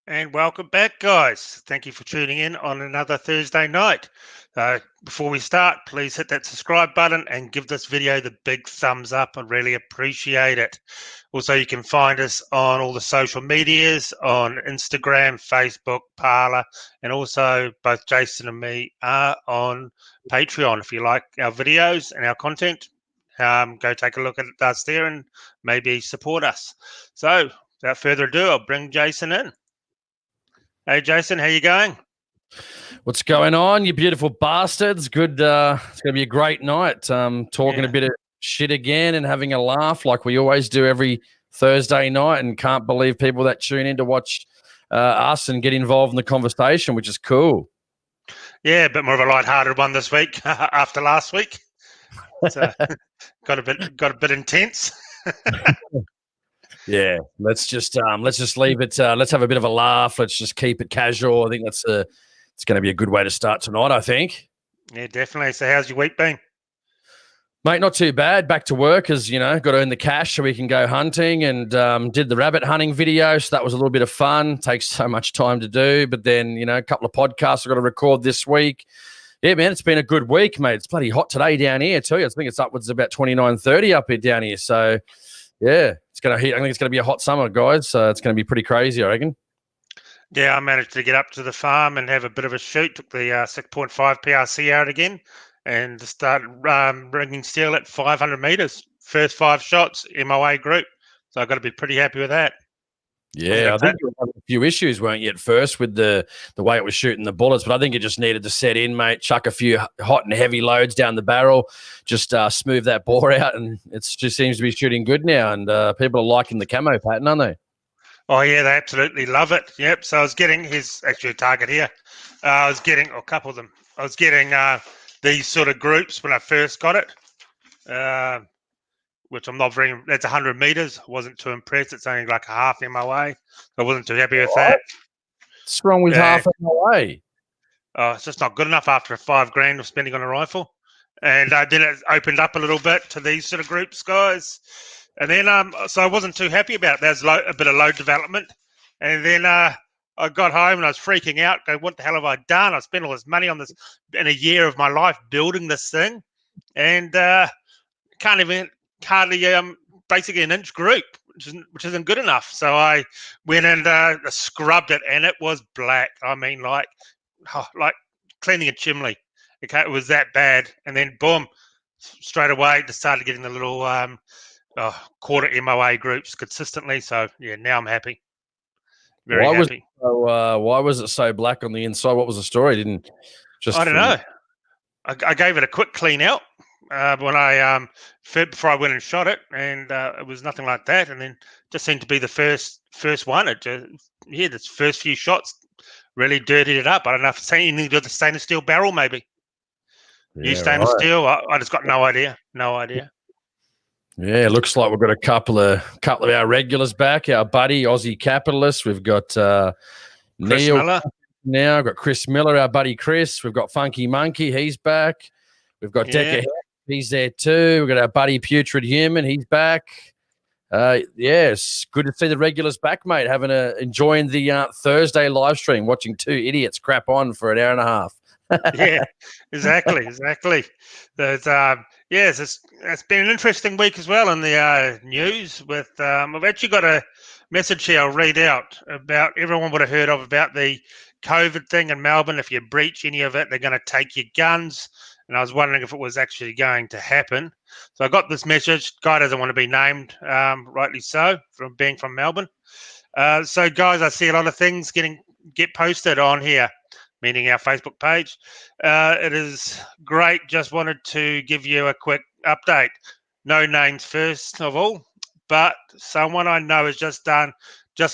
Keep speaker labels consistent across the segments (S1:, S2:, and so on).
S1: And welcome back, guys. Thank you for tuning in on another Thursday night. Before we start, please hit that subscribe button and give this video the big thumbs up. I really appreciate it. Also, you can find us on all the social medias on Instagram, Facebook, Parler, and also both Jason and me are on Patreon. If you like our videos and our content, go take a look at us there and maybe support us. So, without further ado, I'll bring Jason in. Hey, Jason, how you going?
S2: What's going on, you beautiful bastards? Good. It's going to be a great night. Talking a bit of shit again and having a laugh like we always do every Thursday night, and can't believe people that tune in to watch us and get involved in the conversation, which is cool.
S1: Yeah, a bit more of a light-hearted one this week after last week. So, got a bit intense.
S2: Yeah, let's just leave it. Let's have a bit of a laugh. Let's just keep it casual. I think it's going to be a good way to start tonight, I think.
S1: Yeah, definitely. So how's your week been?
S2: Mate, not too bad. Back to work, as you know, got to earn the cash so we can go hunting, and did the rabbit hunting video. So that was a little bit of fun. Takes so much time to do. But then, a couple of podcasts I've got to record this week. Yeah, man, it's been a good week, mate. It's bloody hot today down here, I tell you. I think it's upwards of about 29, 30 up here down here. So, yeah, it's going to hit. I think it's going to be a hot summer, guys. So it's going to be pretty crazy, I reckon.
S1: Yeah, I managed to get up to the farm and have a bit of a shoot. Took the 6.5 PRC out again and started ringing steel at 500 meters. First 5 shots, MOA group. So I've got to be pretty happy with that.
S2: Yeah, I think you were having a few issues, weren't you, at first with the way it was shooting the bullets, but I think it just needed to set in, mate, chuck a few hot and heavy loads down the barrel, just smooth that bore out, and it just seems to be shooting good now, and people are liking the camo pattern, aren't they?
S1: Oh, yeah, they absolutely love it. Yep, so I was getting, here's actually a target here. I was getting, a couple of them, I was getting these sort of groups when I first got it. Which I'm not very, that's 100 meters. Wasn't too impressed. It's only like a half MOA. I wasn't too happy with that.
S2: What's wrong with half MOA?
S1: Oh, it's just not good enough after $5,000 of spending on a rifle. And then it opened up a little bit to these sort of groups, guys. And then, so I wasn't too happy about it. There's a bit of load development. And then I got home and I was freaking out, going, what the hell have I done? I spent all this money on this in a year of my life building this thing. And can't even, hardly basically an inch group, which isn't good enough. So I went and scrubbed it, and it was black. I mean, like cleaning a chimney. Okay, it was that bad. And then boom, straight away just started getting the little quarter MOA groups consistently. So yeah, now I'm happy. Very happy.
S2: Why was it so black on the inside? What was the story?
S1: I don't know. I gave it a quick clean out. When I before I went and shot it, and it was nothing like that. And then just seemed to be the first one. It just, the first few shots really dirtied it up. I don't know if it's anything to do with the stainless steel barrel, maybe. Yeah, stainless steel. I just got no idea. No idea.
S2: Yeah, it looks like we've got a couple of our regulars back. Our buddy Aussie Capitalist. We've got
S1: Chris
S2: Neil
S1: Miller.
S2: Now we've got Chris Miller, our buddy Chris. We've got Funky Monkey. He's back. We've got Decker. He's there too. We've got our buddy Putrid Human. He's back. It's good to see the regulars back, mate. Enjoying the Thursday live stream, watching two idiots crap on for an hour and a half.
S1: Yeah, exactly. It's been an interesting week as well in the news. With I've actually got a message here I'll read out about everyone would have heard of about the COVID thing in Melbourne. If you breach any of it, they're going to take your guns. And I was wondering if it was actually going to happen. So I got this message. Guy doesn't want to be named, rightly so, from being from Melbourne. So, guys, I see a lot of things get posted on here, meaning our Facebook page. It is great. Just wanted to give you a quick update. No names first of all, but someone I know has just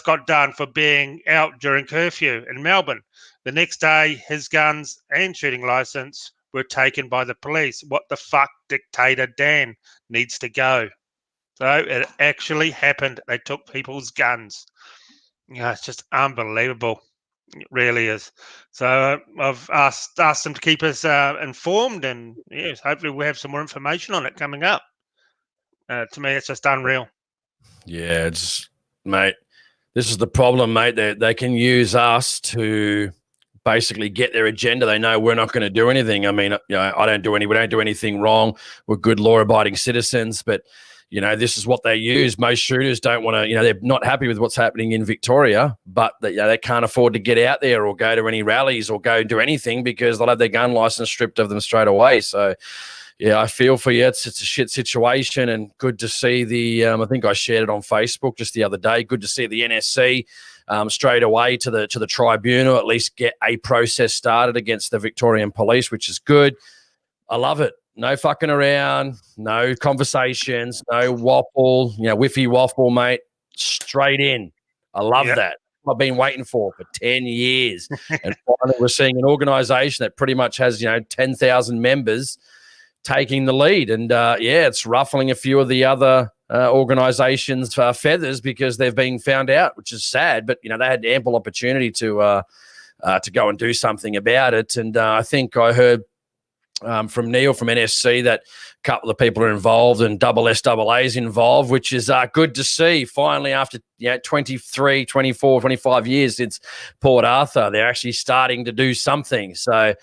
S1: got done for being out during curfew in Melbourne. The next day, his guns and shooting license were taken by the police. What the fuck, Dictator Dan needs to go. So it actually happened. They took people's guns. It's just unbelievable. It really is. So I've asked them to keep us informed, and yes, hopefully we'll have some more information on it coming up. To me, it's just unreal.
S2: Yeah, mate, This is the problem, mate. They can use us to basically get their agenda. They know we're not going to do anything. I mean, we don't do anything wrong. We're good law-abiding citizens, but this is what they use. Most shooters don't want to, they're not happy with what's happening in Victoria, but they can't afford to get out there or go to any rallies or go do anything because they'll have their gun license stripped of them straight away. So, yeah, I feel for you. It's a shit situation, and good to see I think I shared it on Facebook just the other day. Good to see the NSC straight away to the tribunal, at least get a process started against the Victorian police, which is good. I love it. No fucking around, no conversations, no waffle, whiffy waffle, mate. Straight in. I love that. I've been waiting for 10 years. And finally we're seeing an organisation that pretty much has, 10,000 members taking the lead. And, it's ruffling a few of the other organisations' feathers because they've been found out, which is sad. But, they had ample opportunity to go and do something about it. And I think I heard from Neil from NSC that a couple of people are involved and double SAA's involved, which is good to see. Finally, after 23, 24, 25 years since Port Arthur, they're actually starting to do something. So,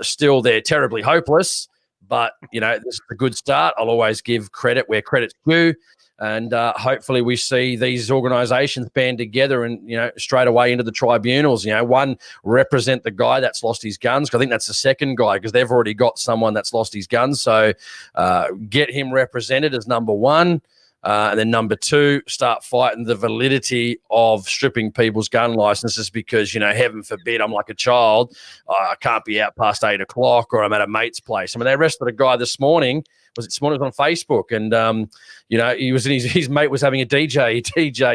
S2: still they're terribly hopeless, but, this is a good start. I'll always give credit where credit's due. And hopefully we see these organisations band together and, straight away into the tribunals. One, represent the guy that's lost his guns. I think that's the second guy because they've already got someone that's lost his guns. So get him represented as number one. And then number two, start fighting the validity of stripping people's gun licenses because, heaven forbid, I'm like a child. I can't be out past 8 o'clock or I'm at a mate's place. I mean, they arrested a guy this morning. Was on Facebook, and he was his mate was having a DJ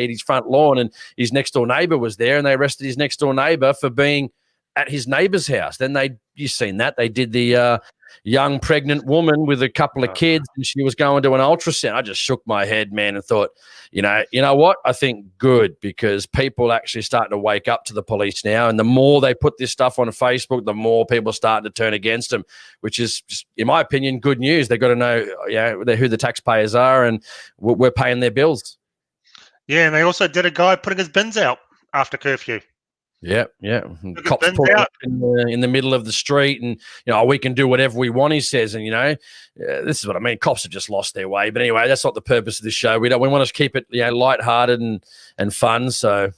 S2: at his front lawn, and his next door neighbour was there, and they arrested his next door neighbour for being at his neighbour's house. Then you've seen that they did the young pregnant woman with a couple of kids, and she was going to an ultrasound. I just shook my head, man, and thought, you know what? I think good because people actually starting to wake up to the police now, and the more they put this stuff on Facebook, the more people are starting to turn against them, which is, just, in my opinion, good news. They've got to know, who the taxpayers are, and we're paying their bills. Yeah,
S1: and they also did a guy putting his bins out after curfew.
S2: Yeah. Cops put out in the middle of the street, and we can do whatever we want. He says, and this is what I mean. Cops have just lost their way. But anyway, that's not the purpose of this show. We want to keep it lighthearted and fun. So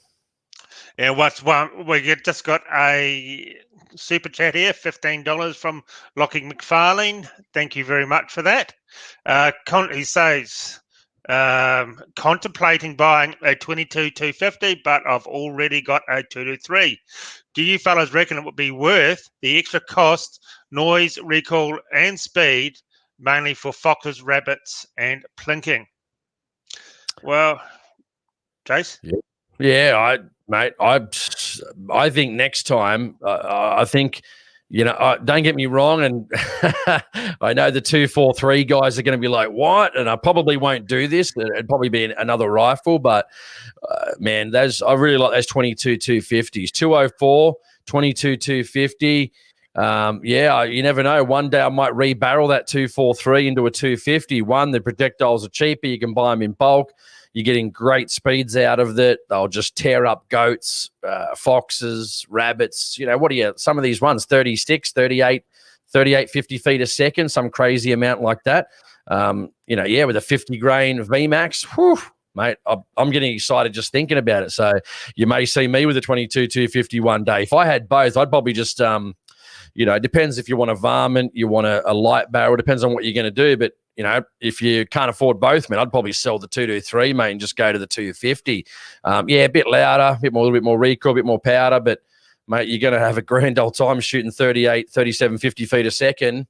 S1: we just got a super chat here, $15 from Lockie McFarlane. Thank you very much for that. He says, contemplating buying a 22-250, but I've already got a 223. Do you fellas reckon it would be worth the extra cost, noise, recoil, and speed, mainly for foxes, rabbits, and plinking? Well, Jace?
S2: Yeah, I think next time, I think. Don't get me wrong, and I know the 243 guys are going to be like, what? And I probably won't do this. It'd probably be another rifle, but man, I really like those 22-250s. 204, 22-250. You never know. One day I might rebarrel that 243 into a 250. One, the projectiles are cheaper. You can buy them in bulk. You're getting great speeds out of it. They'll just tear up goats, foxes, rabbits. Some of these ones, 36, 38, 50 feet a second, some crazy amount like that. With a 50 grain VMAX, whew, mate, I'm getting excited just thinking about it. So you may see me with a 22-250 one day. If I had both, I'd probably just, it depends if you want a varmint, you want a light barrel, depends on what you're going to do. But if you can't afford both, man, I'd probably sell the 223, mate, and just go to the 250. A bit louder, a little bit more recoil, a bit more powder, but, mate, you're going to have a grand old time shooting 38, 37, 50 feet a second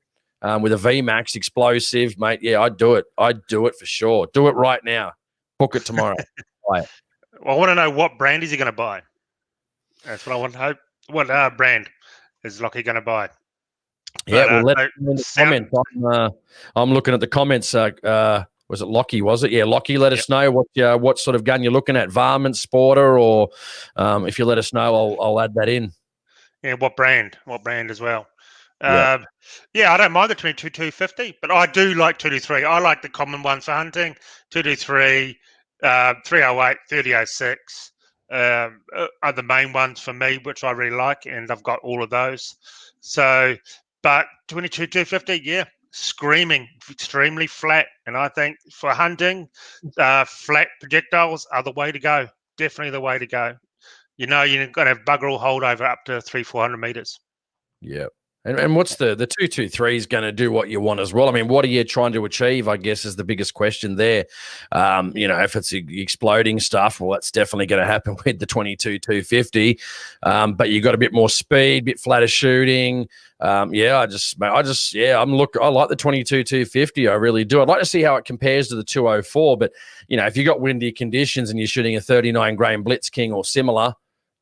S2: with a VMAX explosive, mate. Yeah, I'd do it. I'd do it for sure. Do it right now. Book it tomorrow. Buy it.
S1: Well, I want to know what brand is he going to buy. That's what I want to hope. What brand is Lockie going to buy?
S2: Yeah, well, let me in the comments. I'm looking at the comments. Was it Lockie? Was it? Yeah, Lockie. Let us know what sort of gun you're looking at, varmint, sporter, or if you let us know, I'll add that in.
S1: Yeah, what brand as well. I don't mind the 22-250, but I do like 223. I like the common ones for hunting. 223, 308, 3006 are the main ones for me, which I really like, and I've got all of those. So, but 22-250, yeah, screaming, extremely flat. And I think for hunting, flat projectiles are the way to go. Definitely the way to go. You know, you've got to have bugger all holdover up to 300-400 meters.
S2: Yeah. And what's the 223 is going to do what you want as well? I mean, what are you trying to achieve, I guess, is the biggest question there. You know, if it's exploding stuff, well, that's definitely going to happen with the 22-250. But you got a bit more speed, bit flatter shooting. I like the 22-250. I really do. I'd like to see how it compares to the 204. But, you know, if you got windy conditions and you're shooting a 39 grain Blitz King or similar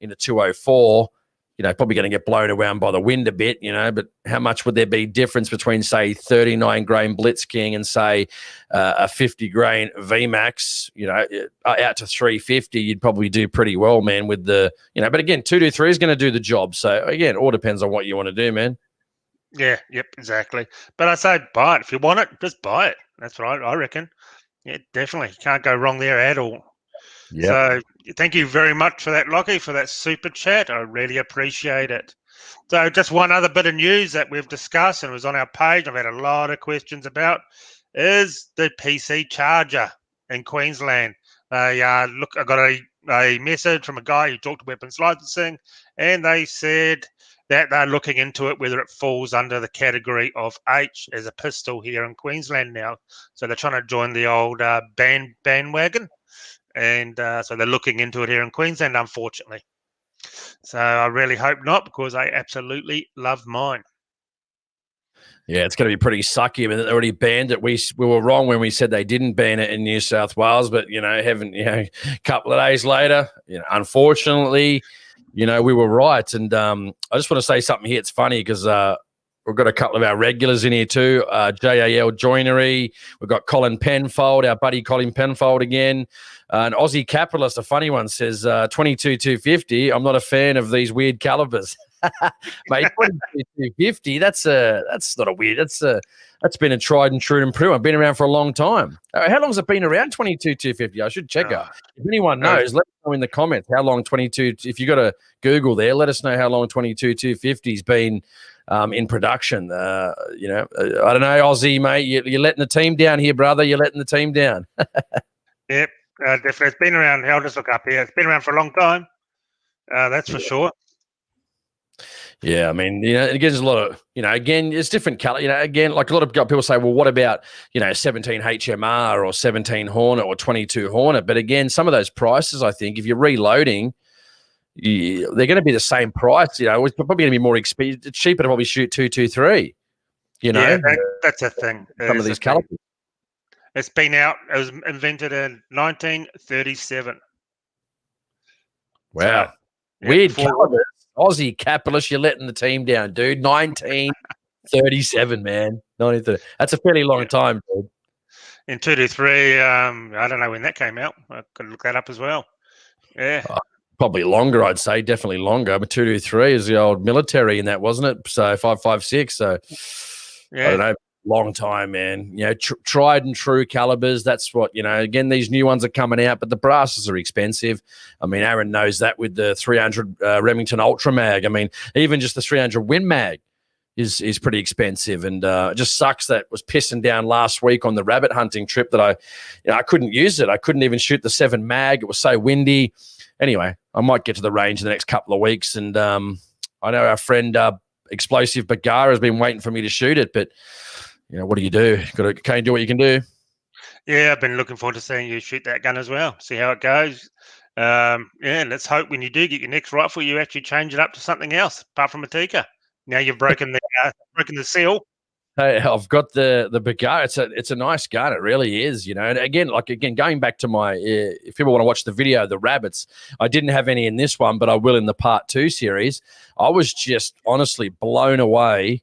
S2: in a 204, you know, probably going to get blown around by the wind a bit, you know, but how much would there be difference between, say, 39 grain Blitz King and, say, a 50 grain VMAX, you know, out to 350, you'd probably do pretty well, man, with the, you know, but again, 223 is going to do the job. So, again, all depends on what you want to do, man.
S1: Yeah, yep, exactly. But I say buy it. If you want it, just buy it. That's right, I reckon. Yeah, definitely. Can't go wrong there at all.
S2: Yep.
S1: So thank you very much for that, Lockie, for that super chat. I really appreciate it. So just one other bit of news that we've discussed and was on our page, I've had a lot of questions about, is the PC charger in Queensland. I got a message from a guy who talked to weapons licensing, and they said that they're looking into it, whether it falls under the category of H as a pistol here in Queensland now. So they're trying to join the old bandwagon. And so they're looking into it here in Queensland, unfortunately. So I really hope not, because I absolutely love mine.
S2: Yeah, it's going to be pretty sucky. I mean, they already banned it. We were wrong when we said they didn't ban it in New South Wales, but, you know, a couple of days later, you know, unfortunately, you know, we were right. And I just want to say something here. It's funny because we've got a couple of our regulars in here too. JAL Joinery. We've got Colin Penfold, our buddy Colin Penfold again. An Aussie capitalist, a funny one, says 22-250. I'm not a fan of these weird calibers. Mate, 22-250. That's not a weird. That's been a tried and true improvement. Been around for a long time. How long has it been around? 22-250. I should check out. If anyone knows, let us know in the comments how long 22. If you got a Google there, let us know how long 22-250's been in production. You know, I don't know, Aussie, mate. You're letting the team down here, brother. You're letting the team down.
S1: Yep, definitely. It's been around. I'll just look up here. It's been around for a long time. That's for sure.
S2: Yeah, I mean, you know, again, there's a lot of, you know, again, it's different color. You know, again, like a lot of people say, well, what about, you know, 17 HMR or 17 Hornet or 22 Hornet? But again, some of those prices, I think, if you're reloading, they're going to be the same price. You know, it's probably going to be more expensive. It's cheaper to probably shoot 223. You know,
S1: yeah, that's a thing.
S2: Some of these calibers.
S1: It's been out. It was invented in 1937.
S2: Wow,
S1: so,
S2: weird calibers. Aussie capitalist, you're letting the team down, dude. 1937, man. 1930. That's a fairly long time, dude.
S1: In 223, I don't know when that came out. I could look that up as well. Yeah.
S2: Probably longer, I'd say. Definitely longer. But 223 is the old military in that, wasn't it? So 5.56. So yeah. I don't know. Long time, man. You know, tried and true calibers. That's what, you know, again, these new ones are coming out, but the brasses are expensive. I mean, Aaron knows that with the 300 Remington Ultra Mag. I mean, even just the 300 Win Mag is pretty expensive. And it just sucks that was pissing down last week on the rabbit hunting trip that I couldn't use it. I couldn't even shoot the 7 Mag. It was so windy. Anyway, I might get to the range in the next couple of weeks. And I know our friend Explosive Bagara has been waiting for me to shoot it, but you know, what do? Can you do what you can do?
S1: Yeah, I've been looking forward to seeing you shoot that gun as well. See how it goes. Yeah, let's hope when you do get your next rifle, you actually change it up to something else apart from a Tikka. Now you've broken the seal.
S2: Hey, I've got the Bagara. It's a nice gun. It really is. You know, and again, going back to my, if people want to watch the video, the rabbits, I didn't have any in this one, but I will in the part 2 series. I was just honestly blown away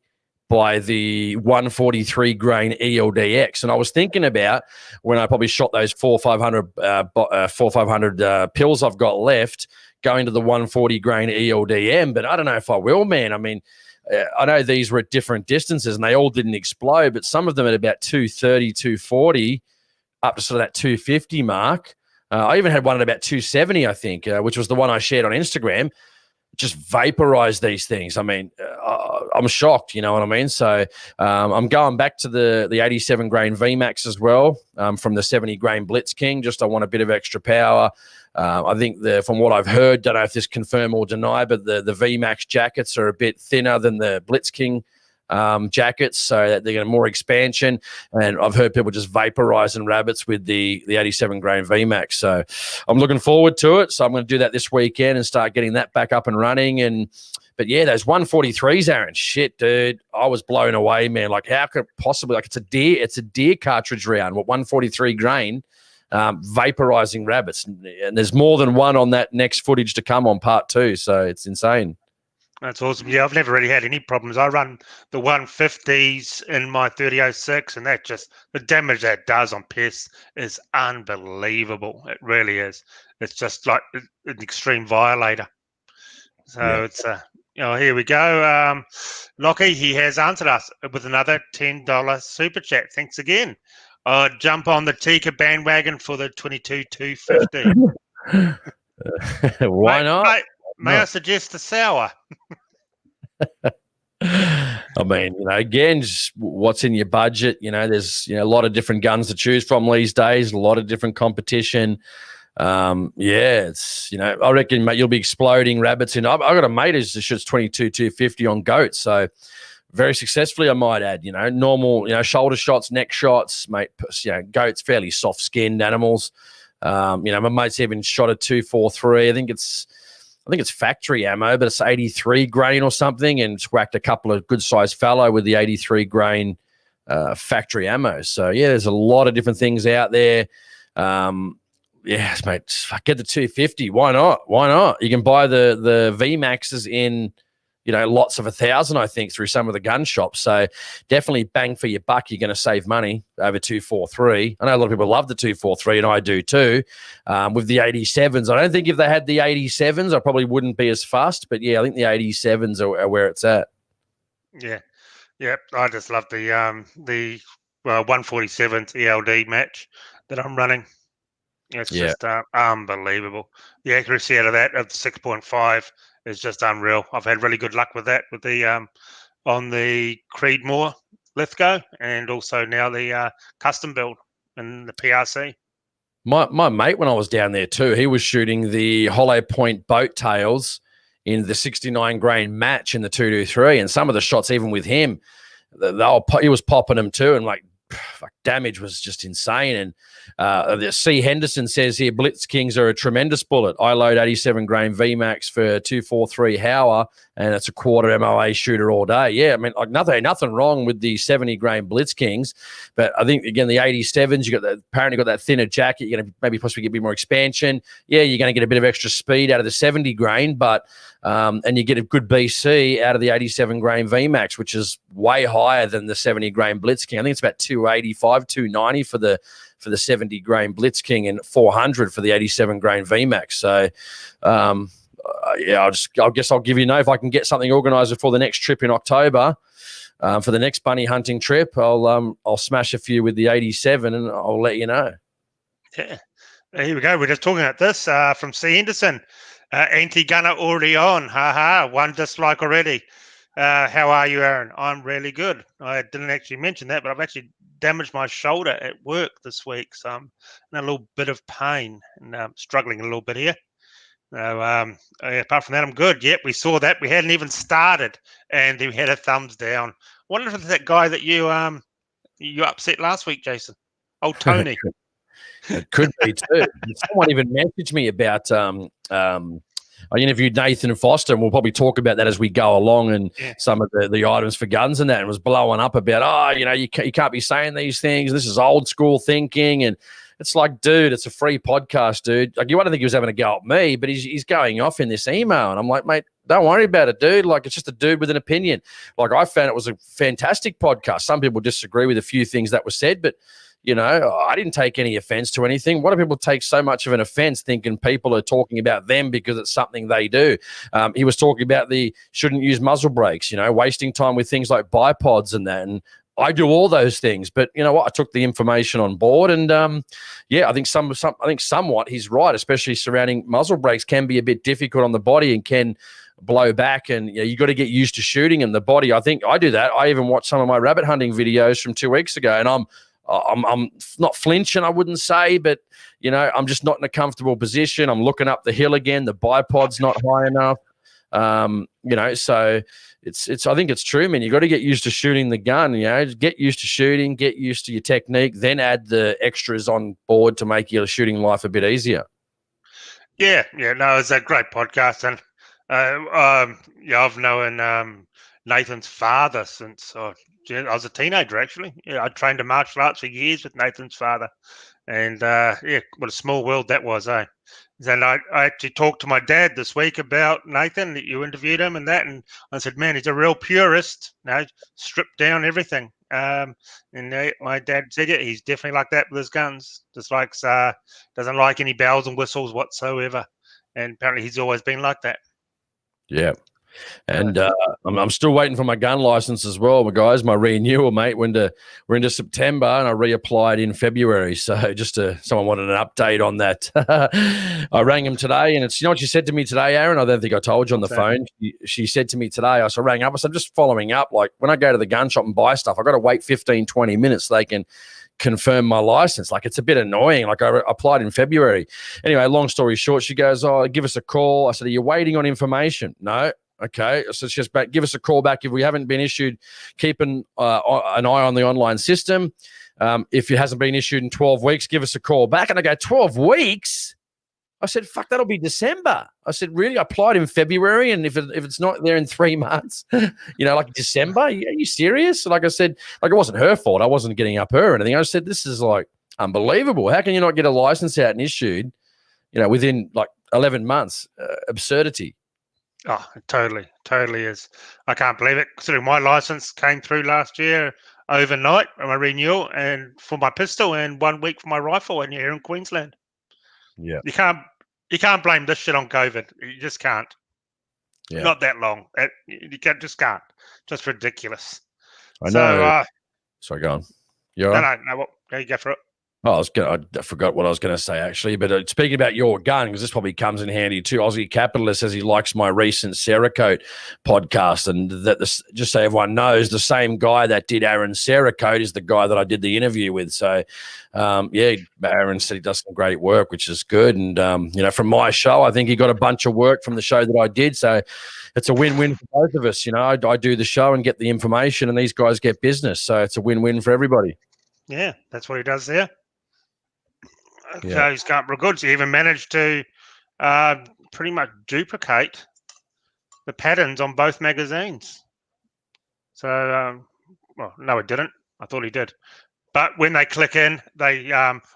S2: by the 143 grain ELDX. And I was thinking about when I probably shot those 4,500 pills I've got left, going to the 140 grain ELDM, but I don't know if I will, man. I mean, I know these were at different distances and they all didn't explode, but some of them at about 230, 240, up to sort of that 250 mark. I even had one at about 270, I think, which was the one I shared on Instagram. Just vaporize these things. I mean, I'm shocked, you know what I mean? So I'm going back to the 87 grain VMAX as well, from the 70 grain Blitz King. Just I want a bit of extra power. I think from what I've heard, don't know if this confirm or deny, but the VMAX jackets are a bit thinner than the Blitz King jackets, so that they're getting more expansion. And I've heard people just vaporizing rabbits with the 87 grain VMAX. So I'm looking forward to it. So I'm going to do that this weekend and start getting that back up and running. But yeah, those 143s, Aaron, shit, dude, I was blown away, man. Like, how could it possibly, like, it's a deer cartridge round, what, 143 grain, vaporizing rabbits. And there's more than one on that next footage to come on part 2. So it's insane.
S1: That's awesome. Yeah, I've never really had any problems. I run the 150s in my 3006, and that just, the damage that does on pests is unbelievable. It really is. It's just like an extreme violator. So it's here we go. Lockie, he has answered us with another $10 super chat. Thanks again. Jump on the Tika bandwagon for the 22,250.
S2: Why not?
S1: May I suggest a sour?
S2: I mean, again, just what's in your budget? There's a lot of different guns to choose from these days, a lot of different competition. It's, I reckon, mate, you'll be exploding rabbits. I've got a mate who shoots 22,250 on goats. So very successfully, I might add, normal, shoulder shots, neck shots, mate. Goats, fairly soft skinned animals. My mate's even shot a 243. I think it's factory ammo, but it's 83 grain or something, and it's whacked a couple of good sized fallow with the 83 grain factory ammo. So yeah, there's a lot of different things out there. Yes, mate, get the 250. Why not? You can buy the VMAXs in, lots of 1,000, I think, through some of the gun shops. So definitely bang for your buck. You're going to save money over 243. I know a lot of people love the 243, and I do too. With the 87s, I don't think if they had the 87s, I probably wouldn't be as fussed. But yeah, I think the 87s are where it's at.
S1: Yeah. I just love the 147th ELD match that I'm running. It's just unbelievable. The accuracy out of that of 6.5 is just unreal. I've had really good luck with that with the on the Creedmoor Lithgow, and also now the custom build in the PRC.
S2: My mate, when I was down there too, he was shooting the hollow point boat tails in the 69 grain match in the 223, and some of the shots, even with him, he was popping them too, and like damage was just insane. And the C. Henderson says here, Blitz Kings are a tremendous bullet. I load 87 grain VMAX for 243 Hauer, and it's a quarter MOA shooter all day. Yeah, I mean, like nothing wrong with the 70 grain Blitz Kings, but I think again the 87s, apparently got that thinner jacket. You're going to maybe possibly get a bit more expansion. Yeah, you're going to get a bit of extra speed out of the 70 grain, but and you get a good BC out of the 87 grain VMAX, which is way higher than the 70 grain Blitz King. I think it's about 285, 290 for the 70 grain Blitz King and 400 for the 87 grain VMAX. So, I guess I'll give you a know if I can get something organised for the next trip in October. For the next bunny hunting trip, I'll smash a few with the 87 and I'll let you know.
S1: Yeah, here we go. We're just talking about this from C. Henderson. Anti-gunner already on. One dislike already. How are you, Aaron? I'm really good. I didn't actually mention that, but I've actually damaged my shoulder at work this week, so I'm in a little bit of pain and struggling a little bit here. Apart from that, I'm good. Yep, we saw that. We hadn't even started, and we had a thumbs down. I wonder if it's that guy that you upset last week, Jason. Oh, Tony.
S2: It could be too. Someone even messaged me about I interviewed Nathan Foster, and we'll probably talk about that as we go along, and some of the items for guns and that, and was blowing up about, you can't be saying these things. This is old school thinking. And it's like, dude, it's a free podcast, dude. Like, you wouldn't think he was having a go at me, but he's going off in this email. And I'm like, mate, don't worry about it, dude. Like, it's just a dude with an opinion. Like, I found it was a fantastic podcast. Some people disagree with a few things that were said, but I didn't take any offense to anything. Why do people take so much of an offense thinking people are talking about them because it's something they do? He was talking about shouldn't use muzzle brakes, wasting time with things like bipods and that. And I do all those things, but you know what? I took the information on board, and I think somewhat he's right, especially surrounding muzzle brakes can be a bit difficult on the body and can blow back, and you got to get used to shooting in the body. I think I do that. I even watched some of my rabbit hunting videos from 2 weeks ago, and I'm not flinching, I wouldn't say, but I'm just not in a comfortable position. I'm looking up the hill again. The bipod's not high enough. So I think it's true, man. You got to get used to shooting the gun, get used to shooting, get used to your technique, then add the extras on board to make your shooting life a bit easier.
S1: Yeah, no, it's a great podcast. And I've known Nathan's father since I was a teenager, actually. I trained in martial arts for years with Nathan's father. And what a small world that was, eh? And I actually talked to my dad this week about Nathan, that you interviewed him and that. And I said, man, he's a real purist, stripped down everything. And my dad said it. He's definitely like that with his guns. Just likes, doesn't like any bells and whistles whatsoever. And apparently he's always been like that.
S2: Yeah. And I'm still waiting for my gun license as well, guys. My renewal, mate. We're into September, and I reapplied in February. So someone wanted an update on that. I rang him today, and it's what she said to me today, Aaron. I don't think I told you on the phone. She said to me today. I rang up. I said, I'm just following up. Like when I go to the gun shop and buy stuff, I got to wait 15, 20 minutes so they can confirm my license. Like it's a bit annoying. Like I applied in February. Anyway, long story short, she goes, "Oh, give us a call." I said, "Are you waiting on information?" "No." "Okay, so it's just give us a call back if we haven't been issued. Keep an eye on the online system. If it hasn't been issued in 12 weeks, give us a call back." And I go, 12 weeks? I said, fuck, that'll be December. I said, really? I applied in February, and if it's not there in 3 months, like December? Are you serious? Like I said, like it wasn't her fault. I wasn't getting up her or anything. I said, this is like unbelievable. How can you not get a license out and issued, within like 11 months? Absurdity.
S1: Oh, it totally is. I can't believe it. Considering my license came through last year overnight on my renewal, and for my pistol, and 1 week for my rifle, and here in Queensland.
S2: Yeah,
S1: you can't blame this shit on COVID. You just can't.
S2: Yeah,
S1: not that long. Just can't. Just ridiculous.
S2: I know. Sorry, go on.
S1: No. What? There you go for it.
S2: Oh, I forgot what I was going to say, actually. But speaking about your gun, because this probably comes in handy too. Aussie Capitalist says he likes my recent Cerakote podcast, and just so everyone knows, the same guy that did Aaron Cerakote is the guy that I did the interview with. So, Aaron said he does some great work, which is good. And, from my show, I think he got a bunch of work from the show that I did. So it's a win-win for both of us. I do the show and get the information, and these guys get business. So it's a win-win for everybody.
S1: Yeah, that's what he does there.
S2: Yeah.
S1: So he's got real good. He even managed to pretty much duplicate the patterns on both magazines. So, no, it didn't. I thought he did. But when they click in, they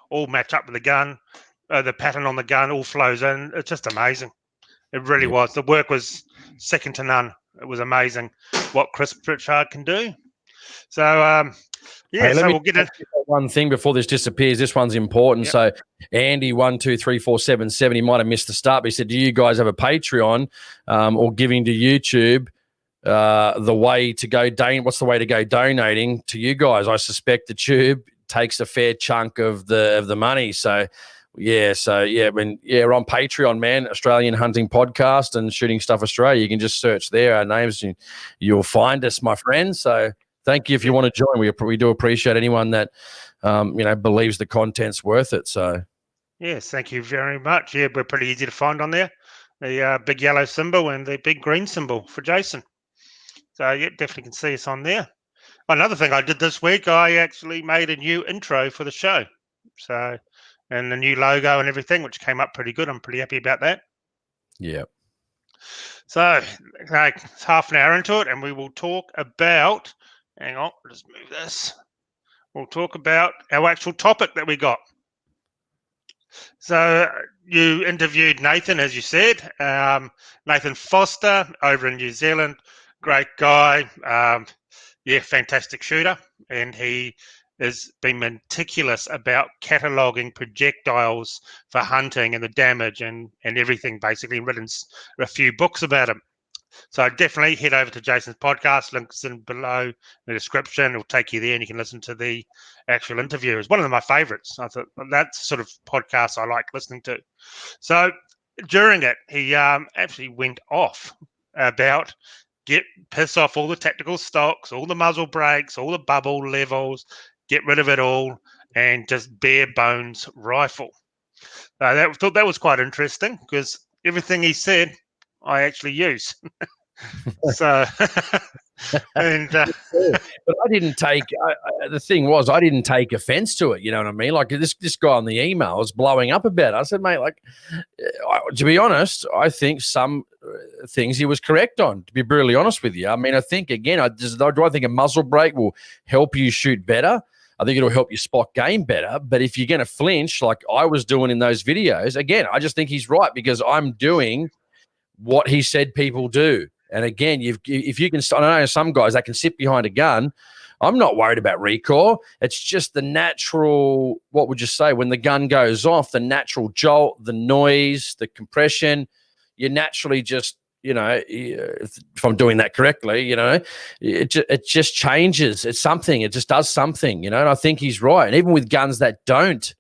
S1: all match up with the gun. The pattern on the gun all flows in. It's just amazing. It really was. The work was second to none. It was amazing what Chris Pritchard can do. So, we'll get in.
S2: One thing before this disappears. This one's important. Yep. So Andy 123477, he might have missed the start, but he said, do you guys have a Patreon or giving to YouTube? What's the way to go donating to you guys? I suspect the tube takes a fair chunk of the money. So we're on Patreon, man. Australian Hunting Podcast and Shooting Stuff Australia. You can just search there our names and you'll find us, my friend. So thank you if you want to join. We do appreciate anyone that believes the content's worth it. So
S1: yes, thank you very much. Yeah, we're pretty easy to find on there. The big yellow symbol and the big green symbol for Jason. So yeah, definitely can see us on there. Another thing I did this week, I actually made a new intro for the show. So, and the new logo and everything, which came up pretty good. I'm pretty happy about that.
S2: Yeah.
S1: So it's half an hour into it, and we will talk about. Hang on, I'll just move this. We'll talk about our actual topic that we got. So you interviewed Nathan, as you said, Nathan Foster over in New Zealand. Great guy. Fantastic shooter. And he has been meticulous about cataloguing projectiles for hunting and the damage and everything, basically, written a few books about him. So definitely head over to Jason's podcast. Links in below in the description. It'll take you there, and you can listen to the actual interview. It's one of my favorites. I thought that's sort of podcast I like listening to. So during it, he actually went off about piss off all the tactical stocks, all the muzzle brakes, all the bubble levels, get rid of it all, and just bare bones rifle. Thought that was quite interesting because everything he said, I actually use. So, and
S2: but I didn't take. The thing was, I didn't take offense to it. You know what I mean? Like this guy on the email was blowing up about it. I said, mate, like, to be honest, I think some things he was correct on. To be brutally honest with you, I mean, I think again, do I think a muzzle brake will help you shoot better? I think it'll help you spot game better. But if you're going to flinch, like I was doing in those videos, again, I just think he's right because I'm doing what he said people do. And again, if you can, I know some guys that can sit behind a gun. I'm not worried about recoil. It's just the natural, what would you say, when the gun goes off, the natural jolt, the noise, the compression, you naturally just, you know, if I'm doing that correctly, you know, it just changes. It's something. It just does something, you know, and I think he's right. And even with guns that don't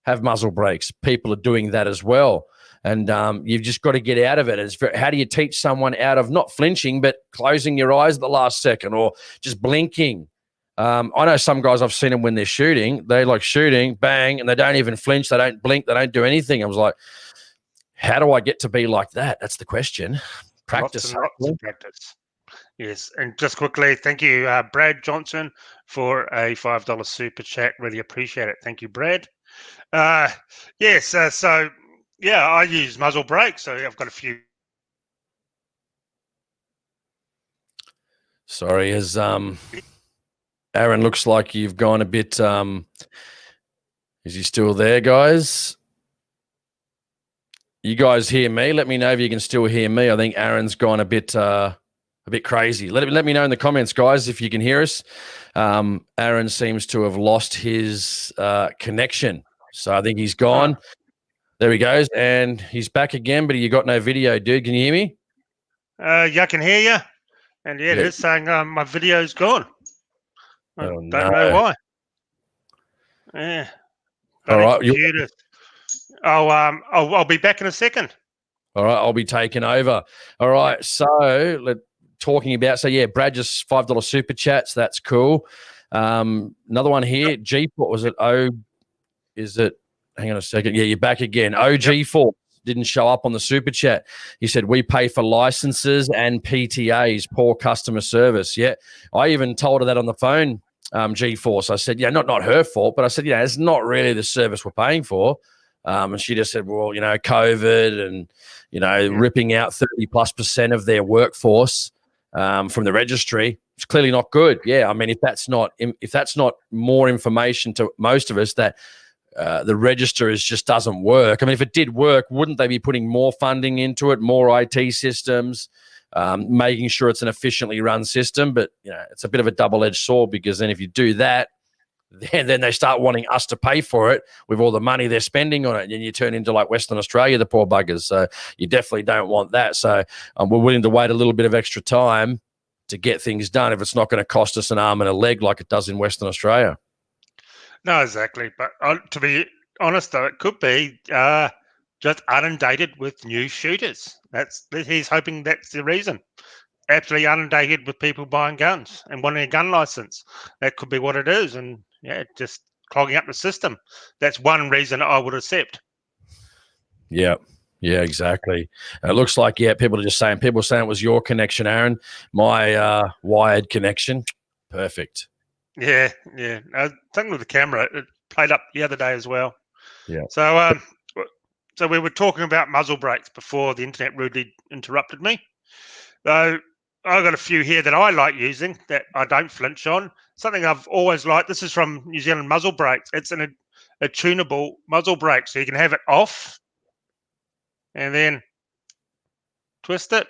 S2: have muzzle brakes, people are doing that as well. And you've just got to get out of it. How do you teach someone out of not flinching, but closing your eyes at the last second or just blinking? I know some guys, I've seen them when they're shooting, they like shooting, bang, and they don't even flinch. They don't blink. They don't do anything. I was like, how do I get to be like that? That's the question. Practice.
S1: Lots of practice. Yes. And just quickly, thank you, Brad Johnson, for a $5 super chat. Really appreciate it. Thank you, Brad. Yes. So, yeah, I use muzzle brakes. So I've got a few.
S2: Sorry, as Aaron, looks like you've gone a bit. Is he still there, guys? You guys hear me? Let me know if you can still hear me. I think Aaron's gone a bit crazy. Let me know in the comments, guys, if you can hear us. Aaron seems to have lost his connection, so I think he's gone. There he goes, and he's back again. But you got no video, dude. Can you hear me?
S1: Yeah, I can hear you. And yeah, it is saying my video's gone. I don't know why. Yeah.
S2: All right.
S1: I'll be back in a second.
S2: All right, I'll be taking over. All right, so talking about, Brad just $5 super chats. That's cool. Another one here. What was it? Hang on a second. Yeah, you're back again. OG4 didn't show up on the super chat. He said, we pay for licenses and PTAs, poor customer service. Yeah, I even told her that on the phone, G4. So I said, yeah, not her fault, but I said, it's not really the service we're paying for. And she just said, well, COVID and, ripping out 30+% of their workforce from the registry. It's clearly not good. Yeah, I mean, if that's not more information to most of us that the register just doesn't work. I mean, if it did work, wouldn't they be putting more funding into it, more IT systems, making sure it's an efficiently run system? But, it's a bit of a double-edged sword because then if you do that, then they start wanting us to pay for it with all the money they're spending on it. And you turn into like Western Australia, the poor buggers. So you definitely don't want that. So we're willing to wait a little bit of extra time to get things done if it's not going to cost us an arm and a leg like it does in Western Australia.
S1: No, exactly. But to be honest, though, it could be just inundated with new shooters. He's hoping that's the reason. Absolutely inundated with people buying guns and wanting a gun license. That could be what it is. And just clogging up the system. That's one reason I would accept. Yeah,
S2: exactly. It looks like, people are just saying it was your connection, Aaron. My wired connection. Perfect.
S1: Yeah. Something with the camera, it played up the other day as well.
S2: Yeah.
S1: So we were talking about muzzle brakes before the internet rudely interrupted me. So I've got a few here that I like using that I don't flinch on. Something I've always liked. This is from New Zealand Muzzle Brakes. It's a tunable muzzle brake, so you can have it off and then twist it,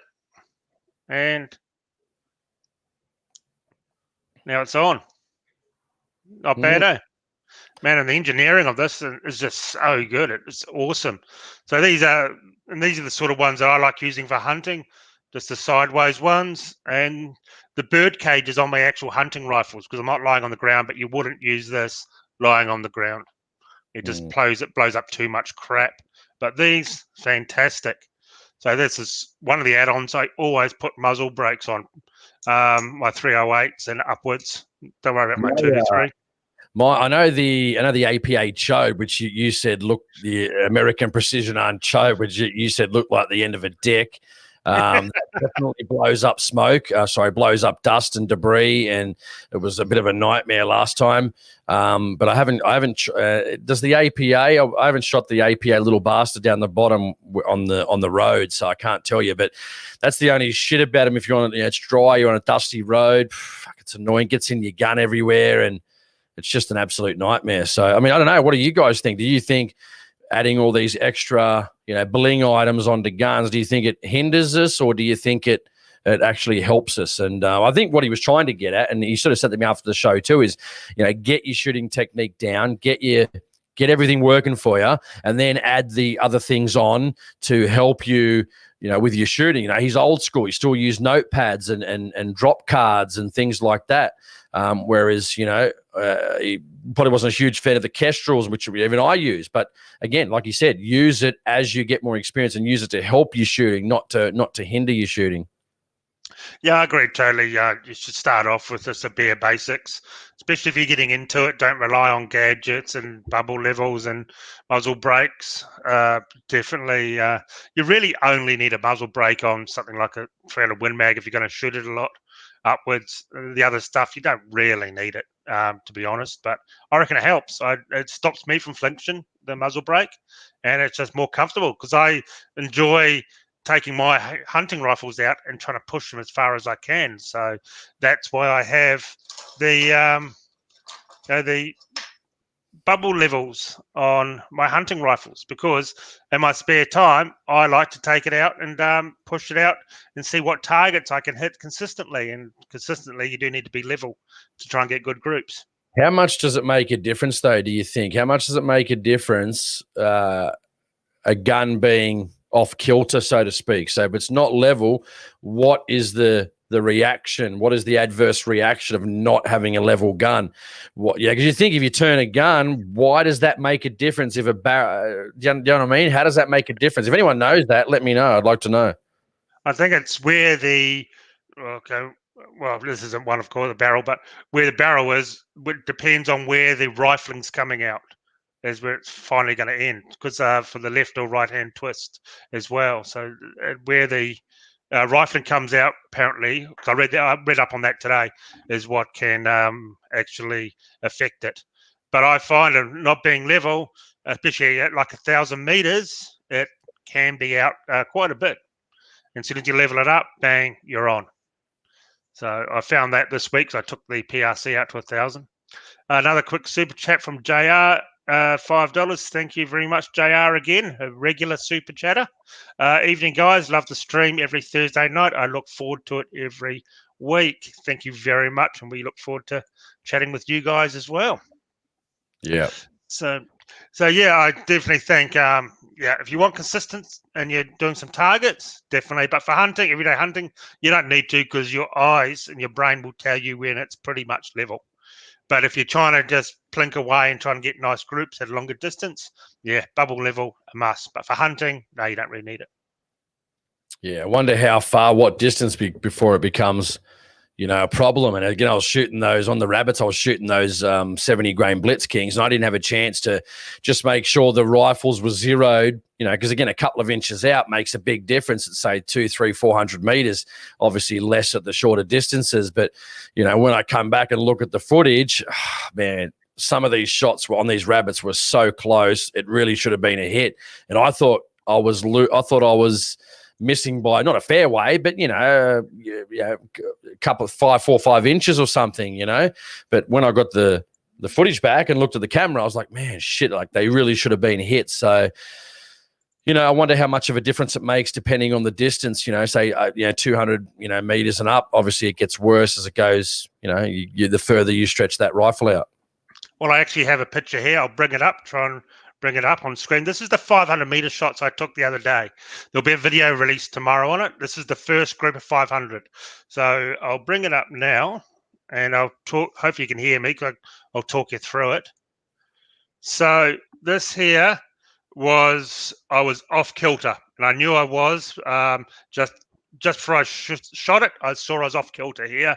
S1: and now it's on. Not bad, eh? Man, and the engineering of this is just so good. It's awesome. So these are the sort of ones that I like using for hunting. just the sideways ones, and the bird cage is on my actual hunting rifles because I'm not lying on the ground. But you wouldn't use this lying on the ground. It just blows up too much crap. But these, fantastic. So this is one of the add-ons. I always put muzzle brakes on my 308s and upwards. Don't worry about my 223.
S2: I know the APA choke, which you said look, the American Precision Arm choke, which you said looked like the end of a deck. That definitely blows up smoke. Blows up dust and debris, and it was a bit of a nightmare last time. But I haven't. Does the APA? I haven't shot the APA little bastard down the bottom on the road, so I can't tell you. But that's the only shit about him. If you're on, it's dry, you're on a dusty road. Fuck, it's annoying. Gets in your gun everywhere, and it's just an absolute nightmare. So I mean, I don't know. What do you guys think? Do you think adding all these extra, bling items onto guns, do you think it hinders us, or do you think it actually helps us? And I think what he was trying to get at, and he sort of said to me after the show too, is, get your shooting technique down, get everything working for you, and then add the other things on to help you, with your shooting. He's old school. He still used notepads and drop cards and things like that. Whereas, he probably wasn't a huge fan of the Kestrels, which even I use. But again, like you said, use it as you get more experience and use it to help your shooting, not to hinder your shooting.
S1: Yeah, I agree totally. You should start off with just the bare basics, especially if you're getting into it. Don't rely on gadgets and bubble levels and muzzle brakes. Definitely, you really only need a muzzle brake on something like a 300 Win Mag if you're going to shoot it a lot upwards. The other stuff, you don't really need it, to be honest. But I reckon it helps. It stops me from flinching, the muzzle brake, and it's just more comfortable because I enjoy taking my hunting rifles out and trying to push them as far as I can. So that's why I have the the bubble levels on my hunting rifles, because in my spare time I like to take it out and push it out and see what targets I can hit consistently. And consistently, you do need to be level to try and get good groups.
S2: How much does it make a difference, though, do you think? How much does it make a difference, a gun being off kilter, so to speak? So if it's not level, what is the reaction? What is the adverse reaction of not having a level gun? Because you think if you turn a gun, why does that make a difference? If a barrel, do you know what I mean? How does that make a difference? If anyone knows that, let me know. I'd like to know.
S1: I think it's where this isn't one, of course, the barrel, but where the barrel is, it depends on where the rifling's coming out. Is where it's finally going to end, because for the left or right hand twist as well. So where the rifling comes out, apparently, I read up on that today, is what can actually affect it. But I find it not being level, especially at like 1,000 meters, it can be out quite a bit. And as soon as you level it up, bang, you're on. So I found that this week. So I took the PRC out to 1,000. Another quick super chat from JR. $5. Thank you very much, JR, again, a regular super chatter. Evening, guys. Love the stream every Thursday night. I look forward to it every week. Thank you very much, and we look forward to chatting with you guys as well.
S2: Yeah.
S1: So yeah, I definitely think if you want consistency and you're doing some targets, definitely. But for hunting, everyday hunting, you don't need to, because your eyes and your brain will tell you when it's pretty much level. But if you're trying to just plink away and try and get nice groups at a longer distance, bubble level, a must. But for hunting, no, you don't really need it.
S2: Yeah, I wonder how far, what distance before it becomes, a problem. And again, I was shooting those on the rabbits. I was shooting those 70 grain Blitz Kings, and I didn't have a chance to just make sure the rifles were zeroed, because again, a couple of inches out makes a big difference at, say, 200, 300, 400 meters, obviously less at the shorter distances. But, when I come back and look at the footage, man, some of these shots on these rabbits were so close. It really should have been a hit. And I thought I was missing by not a fair way, but a couple of 4 or 5 inches or something, But when I got the footage back and looked at the camera, I was like, man, shit, like they really should have been hit. So, I wonder how much of a difference it makes depending on the distance. Say 200 meters and up. Obviously, it gets worse as it goes. The further you stretch that rifle out.
S1: Well, I actually have a picture here. I'll bring it up, try and bring it up on screen. This is the 500-meter shots I took the other day. There'll be a video released tomorrow on it. This is the first group of 500. So I'll bring it up now, and I'll talk. Hopefully you can hear me, because I'll talk you through it. So this here was, I was off kilter, and I knew I was. Just before I shot it, I saw I was off kilter here.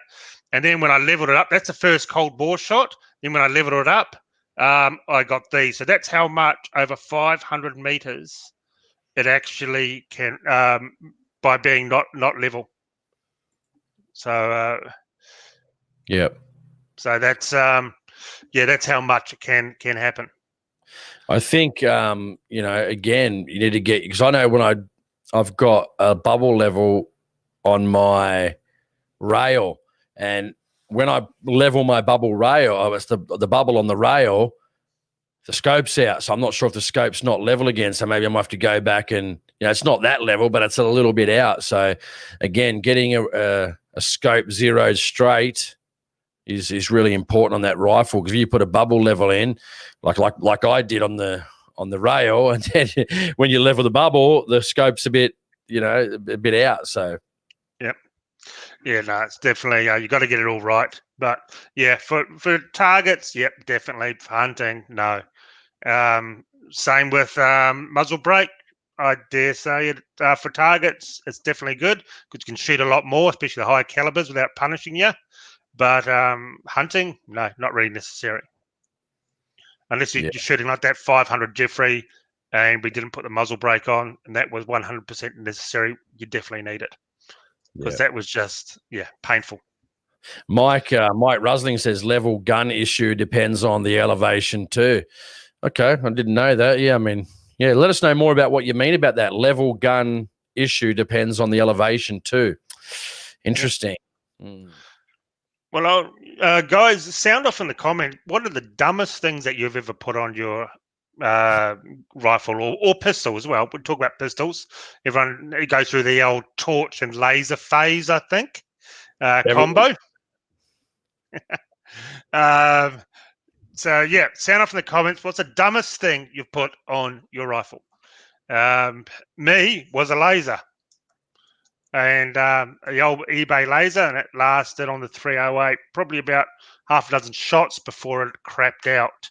S1: And then when I leveled it up, that's the first cold bore shot. Then when I leveled it up, I got these. So that's how much over 500 meters it actually can, by being not level. So
S2: Yep.
S1: So that's that's how much it can happen.
S2: I think again, you need to get, because I know when I've got a bubble level on my rail, and when I level my bubble rail, it's the bubble on the rail, the scope's out. So I'm not sure if the scope's not level again. So maybe I might have to go back and, it's not that level, but it's a little bit out. So again, getting a scope zeroed straight is really important on that rifle, because if you put a bubble level in, like I did on the rail, and then when you level the bubble, the scope's a bit out. So
S1: no, it's definitely you got to get it all right. But for targets, definitely. For hunting, no. Same with muzzle brake. I dare say it for targets, it's definitely good, because you can shoot a lot more, especially the higher calibers, without punishing you. But hunting, no, not really necessary. Unless you're shooting like that 500 Jeffrey, and we didn't put the muzzle brake on, and that was 100% necessary, you definitely need it. Because that was just, painful.
S2: Mike Rusling says level gun issue depends on the elevation too. Okay, I didn't know that. Let us know more about what you mean about that. Level gun issue depends on the elevation too. Interesting. Mm.
S1: Well, guys, sound off in the comment. What are the dumbest things that you've ever put on your rifle or pistol as well? We'll talk about pistols. Everyone goes through the old torch and laser phase, I think, combo. Sound off in the comments. What's the dumbest thing you've put on your rifle? Me was a laser. And the old eBay laser, and it lasted on the 308 probably about half a dozen shots before it crapped out.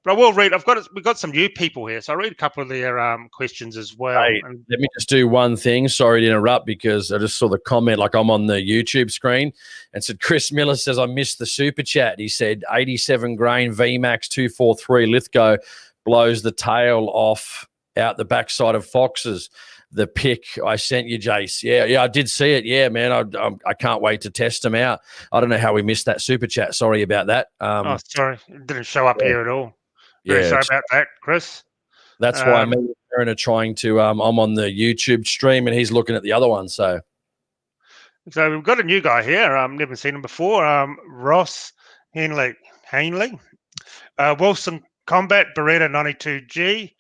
S1: But I will read. We've got some new people here, so I'll read a couple of their questions as well.
S2: Hey, let me just do one thing. Sorry to interrupt, because I just saw the comment, like I'm on the YouTube screen, and said Chris Miller says I missed the super chat. He said 87 grain VMAX 243 Lithgow blows the tail off out the backside of foxes. The pic I sent you, Jace. Yeah, I did see it. Yeah, man, I can't wait to test them out. I don't know how we missed that super chat. Sorry about that.
S1: Sorry, it didn't show up here at all. Very sorry about that, Chris.
S2: That's why me and Aaron are trying to. I'm on the YouTube stream, and he's looking at the other one. So
S1: we've got a new guy here. I've never seen him before. Ross Hanley, Wilson Combat Beretta 92G.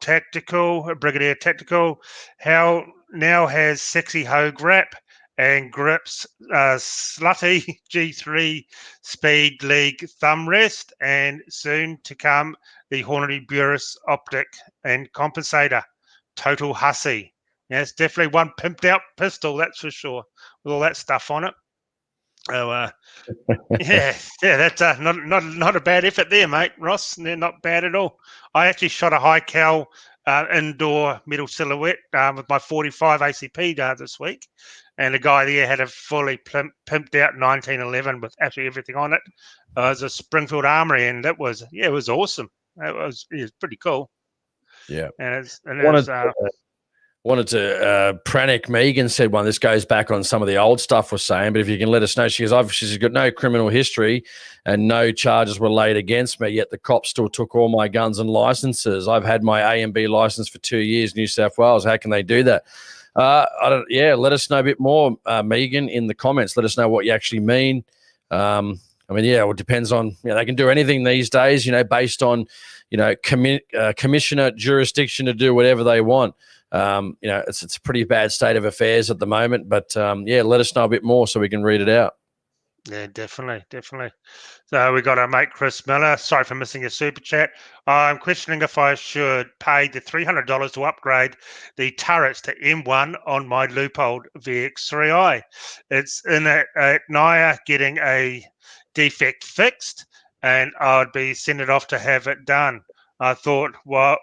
S1: Tactical, Brigadier Tactical, how now has sexy Hogue wrap and grips slutty G3 Speed League thumb rest, and soon to come the Hornady Burris optic and compensator. Total hussy. Yeah, it's definitely one pimped out pistol, that's for sure, with all that stuff on it. Oh, that's not a bad effort there, mate, Ross. They're not bad at all. I actually shot a high cal indoor metal silhouette with my 45 ACP this week, and the guy there had a fully pimped out 1911 with absolutely everything on it. It was a Springfield Armory, and it was awesome. It was pretty cool.
S2: Yeah,
S1: wanted
S2: to Pranic Megan said one. This goes back on some of the old stuff we're saying, but if you can let us know, she's got no criminal history and no charges were laid against me, yet the cops still took all my guns and licenses. I've had my A and B license for 2 years, New South Wales. How can they do that? Let us know a bit more, Megan, in the comments. Let us know what you actually mean. It depends on, they can do anything these days, based on, commissioner jurisdiction to do whatever they want. It's a pretty bad state of affairs at the moment, but let us know a bit more so we can read it out.
S1: Yeah, definitely. So we got our mate Chris Miller. Sorry for missing your super chat. I'm questioning if I should pay the $300 to upgrade the turrets to M1 on my loophole VX3i. It's in at Naya getting a defect fixed, and I'd be sending it off to have it done. I thought well,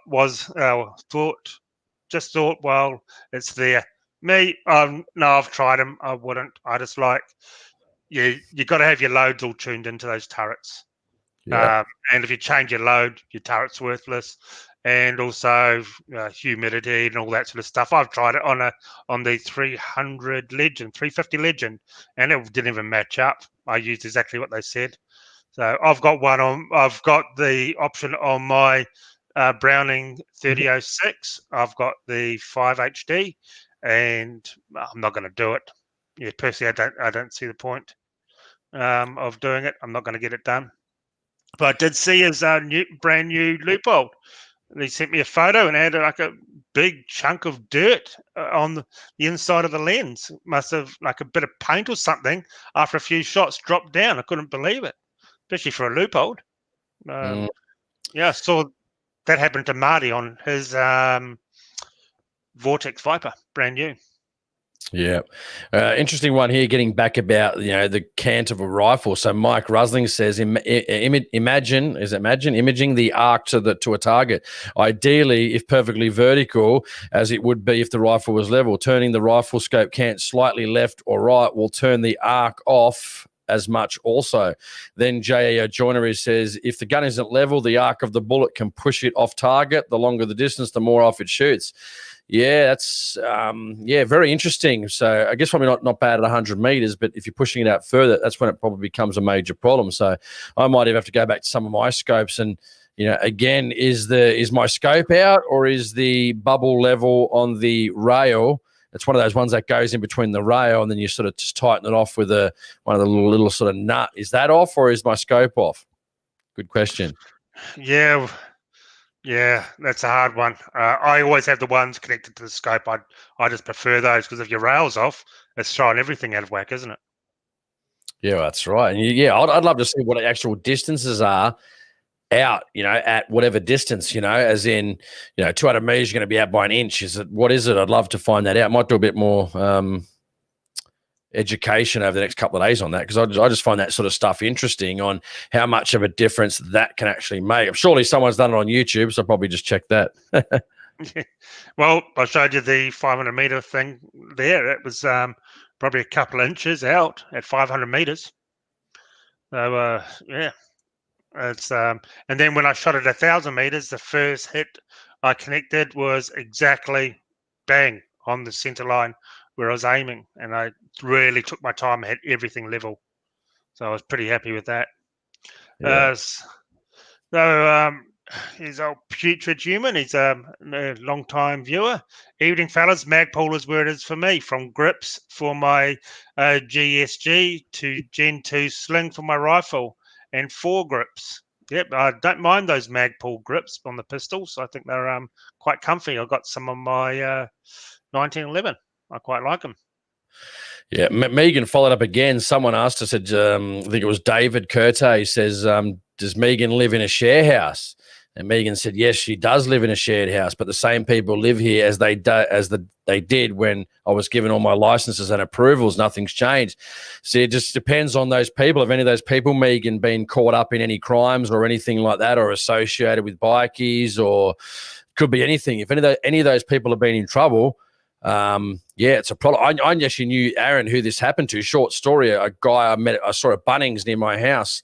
S1: it's there. Me, no, I've tried them. I wouldn't. I just like you got to have your loads all tuned into those turrets.
S2: Yeah.
S1: And if you change your load, your turret's worthless. And also humidity and all that sort of stuff. I've tried it on the 300 Legend, 350 Legend, and it didn't even match up. I used exactly what they said. So I've got the option on my Browning 3006. I've got the 5 HD, and I'm not going to do it. Yeah, personally, I don't see the point of doing it. I'm not going to get it done. But I did see his brand new loophole. He sent me a photo and had like a big chunk of dirt on the inside of the lens. Must have like a bit of paint or something after a few shots dropped down. I couldn't believe it, especially for a loophole. Yeah, I saw that happen to Marty on his Vortex Viper, brand new.
S2: Yeah. Interesting one here, getting back about, the cant of a rifle. So Mike Rusling says, imagine imaging the arc to a target. Ideally, if perfectly vertical, as it would be if the rifle was level, turning the rifle scope cant slightly left or right will turn the arc off as much also. Then J.A. Joyner says, if the gun isn't level, the arc of the bullet can push it off target. The longer the distance, the more off it shoots. Yeah, that's very interesting. So I guess probably not bad at 100 meters, but if you're pushing it out further, that's when it probably becomes a major problem. So I might even have to go back to some of my scopes and, again, is my scope out, or is the bubble level on the rail? It's one of those ones that goes in between the rail, and then you sort of just tighten it off with one of the little sort of nut. Is that off, or is my scope off? Good question.
S1: Yeah, that's a hard one. I always have the ones connected to the scope. I just prefer those, because if your rail's off, it's throwing everything out of whack, isn't it?
S2: Yeah, that's right. And I'd love to see what the actual distances are out, at whatever distance, as in, 200 meters, you're going to be out by an inch. What is it? I'd love to find that out. Might do a bit more education over the next couple of days on that, because I just find that sort of stuff interesting on how much of a difference that can actually make. Surely someone's done it on YouTube, so I'll probably just check that.
S1: Well, I showed you the 500 meter thing there. It was probably a couple of inches out at 500 meters. So yeah, it's and then when I shot at 1,000 meters, the first hit I connected was exactly bang on the center line where I was aiming, and I really took my time and had everything level. So I was pretty happy with that.
S2: Yeah.
S1: He's old putrid human. He's a long-time viewer. Evening, fellas. Magpul is where it is for me. From grips for my GSG to Gen 2 sling for my rifle, and 4 grips. Yep, I don't mind those Magpul grips on the pistols. I think they're quite comfy. I've got some of my 1911. I quite like them.
S2: Yeah, Megan followed up again. Someone asked us, I think it was David Curte. He says, does Megan live in a share house? And Megan said, yes, she does live in a shared house, but the same people live here as they did when I was given all my licenses and approvals. Nothing's changed. See, it just depends on those people. If any of those people, Megan, been caught up in any crimes or anything like that, or associated with bikies, or could be anything. If any of those people have been in trouble, it's a problem. I actually knew Aaron, who this happened to. Short story, a guy I saw at Bunnings near my house.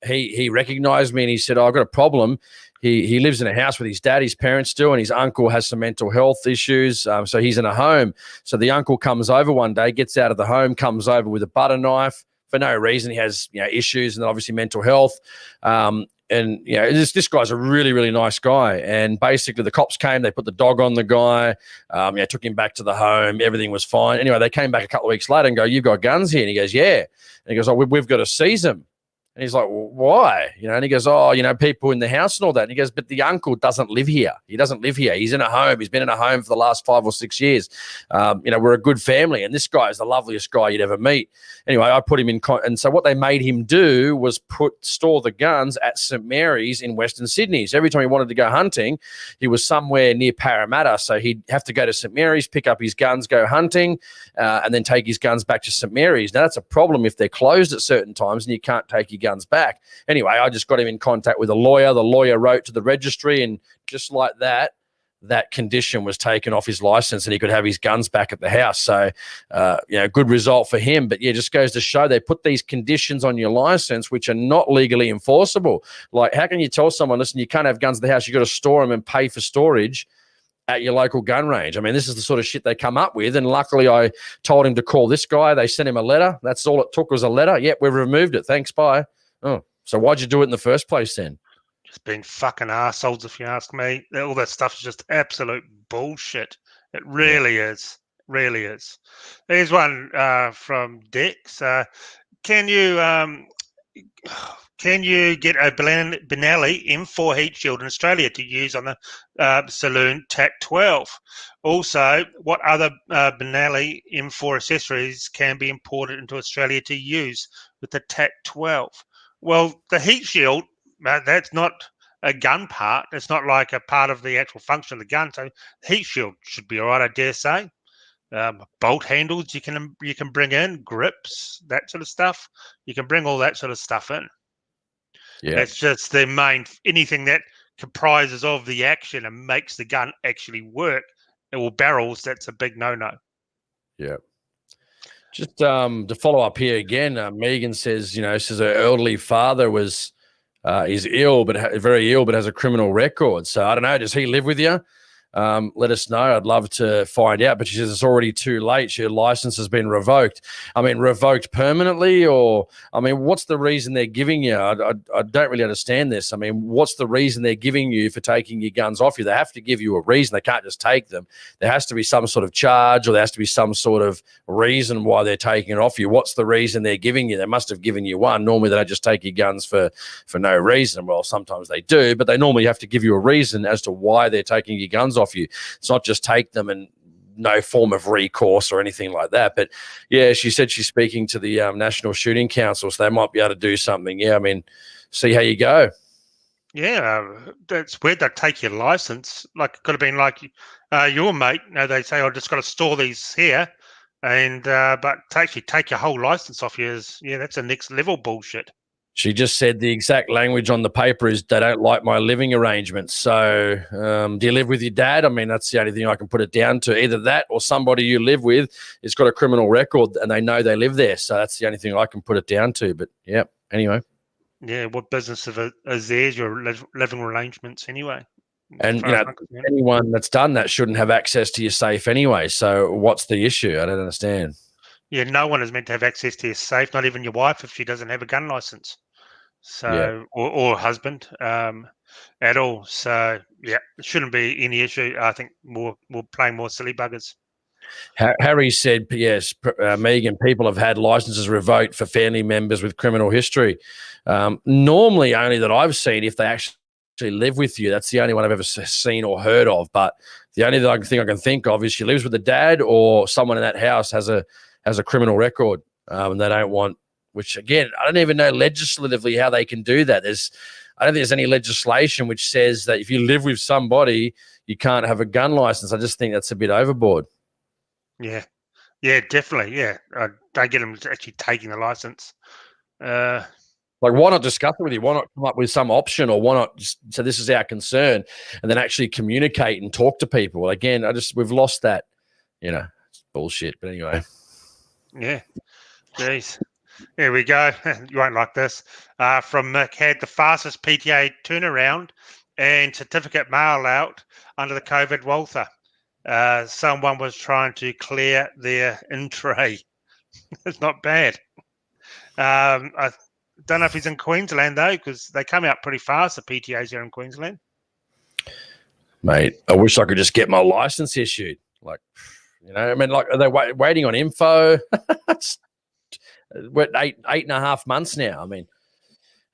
S2: He recognized me and he said, I've got a problem. He lives in a house with his dad, his parents do, and his uncle has some mental health issues. So he's in a home. So the uncle comes over one day, gets out of the home, comes over with a butter knife for no reason. He has issues, and then obviously mental health. And this guy's a really, really nice guy. And basically, the cops came. They put the dog on the guy. Took him back to the home. Everything was fine. Anyway, they came back a couple of weeks later and go, "You've got guns here?" And he goes, "Yeah." And he goes, "Oh, we've got to seize them." And he's like, well, why? And he goes, oh, people in the house and all that. And he goes, but the uncle doesn't live here. He doesn't live here. He's in a home. He's been in a home for the last 5 or 6 years. We're a good family. And this guy is the loveliest guy you'd ever meet. Anyway, I put him in. And so what they made him do was store the guns at St. Mary's in Western Sydney. So every time he wanted to go hunting, he was somewhere near Parramatta. So he'd have to go to St. Mary's, pick up his guns, go hunting, and then take his guns back to St. Mary's. Now, that's a problem if they're closed at certain times and you can't take your guns back. Anyway, I just got him in contact with a lawyer. The lawyer wrote to the registry, and just like that condition was taken off his license and he could have his guns back at the house. So, good result for him. But yeah, just goes to show they put these conditions on your license which are not legally enforceable. Like, how can you tell someone, listen, you can't have guns at the house, you got to store them and pay for storage at your local gun range? I mean, this is the sort of shit they come up with. And luckily I told him to call this guy. They sent him a letter. That's all it took, was a letter. Yep, we've removed it. Thanks, bye. Oh, so why'd you do it in the first place then?
S1: Just being fucking assholes, if you ask me. All that stuff's just absolute bullshit. It really is. Really is. Here's one from Dex. Can you get a Benelli M4 heat shield in Australia to use on the Saloon TAC-12? Also, what other Benelli M4 accessories can be imported into Australia to use with the TAC-12? Well, the heat shield, that's not a gun part. It's not like a part of the actual function of the gun. So the heat shield should be all right, I dare say. Bolt handles you can bring in, grips, that sort of stuff. You can bring all that sort of stuff in. Yeah, it's just the main anything that comprises of the action and makes the gun actually work. Or barrels, that's a big no-no.
S2: Yeah. Just to follow up here again, Megan says, her elderly father is ill, but very ill, but has a criminal record. So I don't know. Does he live with you? Let us know. I'd love to find out. But she says it's already too late. Your license has been revoked. I mean, revoked permanently, or what's the reason they're giving you? I don't really understand this. I mean, what's the reason they're giving you for taking your guns off you? They have to give you a reason. They can't just take them. There has to be some sort of charge, or there has to be some sort of reason why they're taking it off you. What's the reason they're giving you? They must have given you one. Normally, they don't just take your guns for no reason. Well, sometimes they do, but they normally have to give you a reason as to why they're taking your guns off you. It's not just take them and no form of recourse or anything like that. But yeah, she said she's speaking to the National Shooting Council, so they might be able to do something. Yeah, see how you go.
S1: Yeah, that's weird. They take your license. Like, it could have been like your mate. They say, "I just got to store these here," and but to actually take your whole license off you that's a next level bullshit.
S2: She just said the exact language on the paper is, they don't like my living arrangements. So do you live with your dad? That's the only thing I can put it down to. Either that or somebody you live with has got a criminal record and they know they live there. So that's the only thing I can put it down to. But, yeah, anyway.
S1: Yeah, what business is theirs, your living arrangements anyway?
S2: And, anyone that's done that shouldn't have access to your safe anyway. So what's the issue? I don't understand.
S1: Yeah, no one is meant to have access to your safe, not even your wife if she doesn't have a gun license. So, or husband at all. So, yeah, it shouldn't be any issue. I think we're playing more silly buggers.
S2: Harry said, yes, Megan, people have had licenses revoked for family members with criminal history. Normally, only that I've seen, if they actually live with you. That's the only one I've ever seen or heard of. But the only thing I can think of is she lives with a dad, or someone in that house has a criminal record, and they don't want. Which, again, I don't even know legislatively how they can do that. I don't think there's any legislation which says that if you live with somebody, you can't have a gun license. I just think that's a bit overboard.
S1: Yeah, definitely. Yeah, don't get them actually taking the license.
S2: Like, why not discuss it with you? Why not come up with some option, or why not just say this is our concern, and then actually communicate and talk to people? Again, we've lost that. It's bullshit. But anyway.
S1: Yeah. Jeez. Here we go. You won't like this. From Mick, had the fastest PTA turnaround and certificate mail out under the COVID Walther. Someone was trying to clear their in-tray. It's not bad. I don't know if he's in Queensland, though, because they come out pretty fast, the PTAs here in Queensland.
S2: Mate, I wish I could just get my license issued. Like, are they waiting on info? We're 8.5 months now.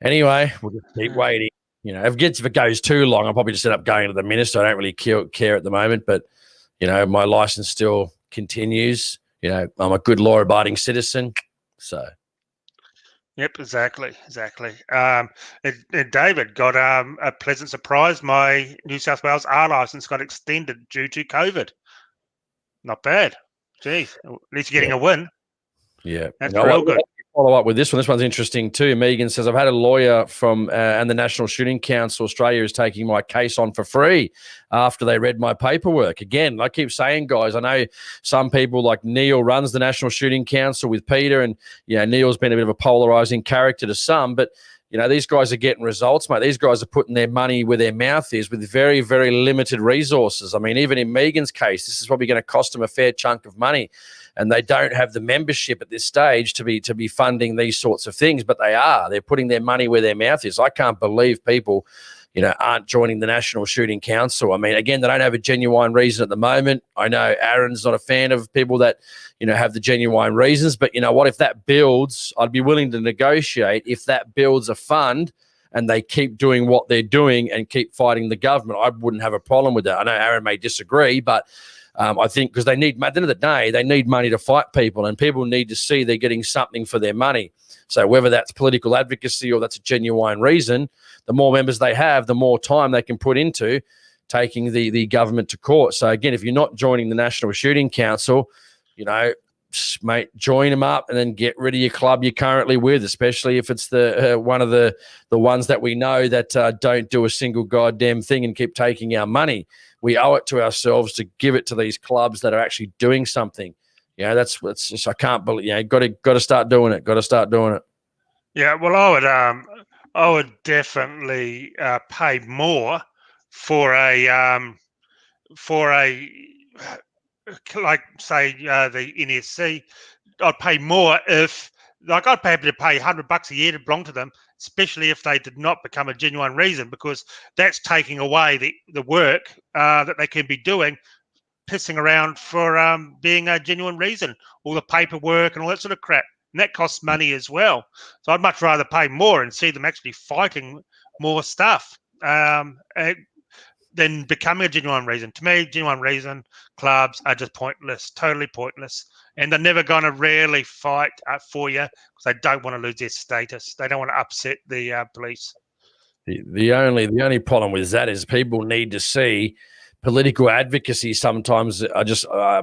S2: Anyway, we'll just keep waiting. If it goes too long, I'll probably just end up going to the minister. I don't really care at the moment, but my license still continues. I'm a good law-abiding citizen, so.
S1: Yep, exactly. And David got a pleasant surprise. My New South Wales R license got extended due to COVID. Not bad. Geez, at least you're getting a win.
S2: Yeah,
S1: that's real good.
S2: Follow up with this one. This one's interesting too. Megan says, I've had a lawyer from and the National Shooting Council Australia is taking my case on for free after they read my paperwork. Again, I keep saying, guys, I know some people like Neil runs the National Shooting Council with Peter, and Neil's been a bit of a polarizing character to some, but these guys are getting results, mate. These guys are putting their money where their mouth is with very, very limited resources. I mean, even in Megan's case, this is probably going to cost them a fair chunk of money. And they don't have the membership at this stage to be funding these sorts of things, but they are. They're putting their money where their mouth is. I can't believe people, aren't joining the National Shooting Council. I mean, again, they don't have a genuine reason at the moment. I know Aaron's not a fan of people that, have the genuine reasons, but you know what? If that builds, I'd be willing to negotiate if that builds a fund and they keep doing what they're doing and keep fighting the government. I wouldn't have a problem with that. I know Aaron may disagree, but I think because they need, at the end of the day, they need money to fight people, and people need to see they're getting something for their money. So whether that's political advocacy or that's a genuine reason, the more members they have, the more time they can put into taking the government to court. So again, if you're not joining the National Shooting Council, mate, join them up and then get rid of your club you're currently with, especially if it's the one of the ones that we know that don't do a single goddamn thing and keep taking our money. We owe it to ourselves to give it to these clubs that are actually doing something. That's just, I can't believe. Got to start doing it. Got to start doing it.
S1: Yeah, well, I would definitely pay more for a like say the NSC. I'd pay more if I'd be happy to pay $100 a year to belong to them, especially if they did not become a genuine reason, because that's taking away the work that they can be doing, pissing around for being a genuine reason, all the paperwork and all that sort of crap. And that costs money as well. So I'd much rather pay more and see them actually fighting more stuff than becoming a genuine reason. To me, genuine reason clubs are just pointless, totally pointless. And they're never going to really fight for you because they don't want to lose their status. They don't want to upset the police.
S2: The only problem with that is people need to see political advocacy sometimes,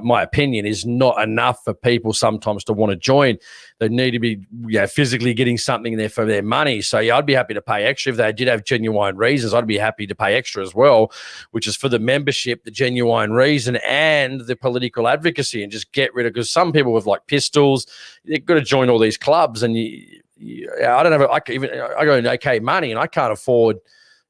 S2: my opinion, is not enough for people sometimes to want to join. They need to be physically getting something there for their money. So I'd be happy to pay extra if they did have genuine reasons. I'd be happy to pay extra as well, which is for the membership, the genuine reason, and the political advocacy, and just get rid of, because some people with like pistols, they've got to join all these clubs, and I don't have. I got okay money, and I can't afford.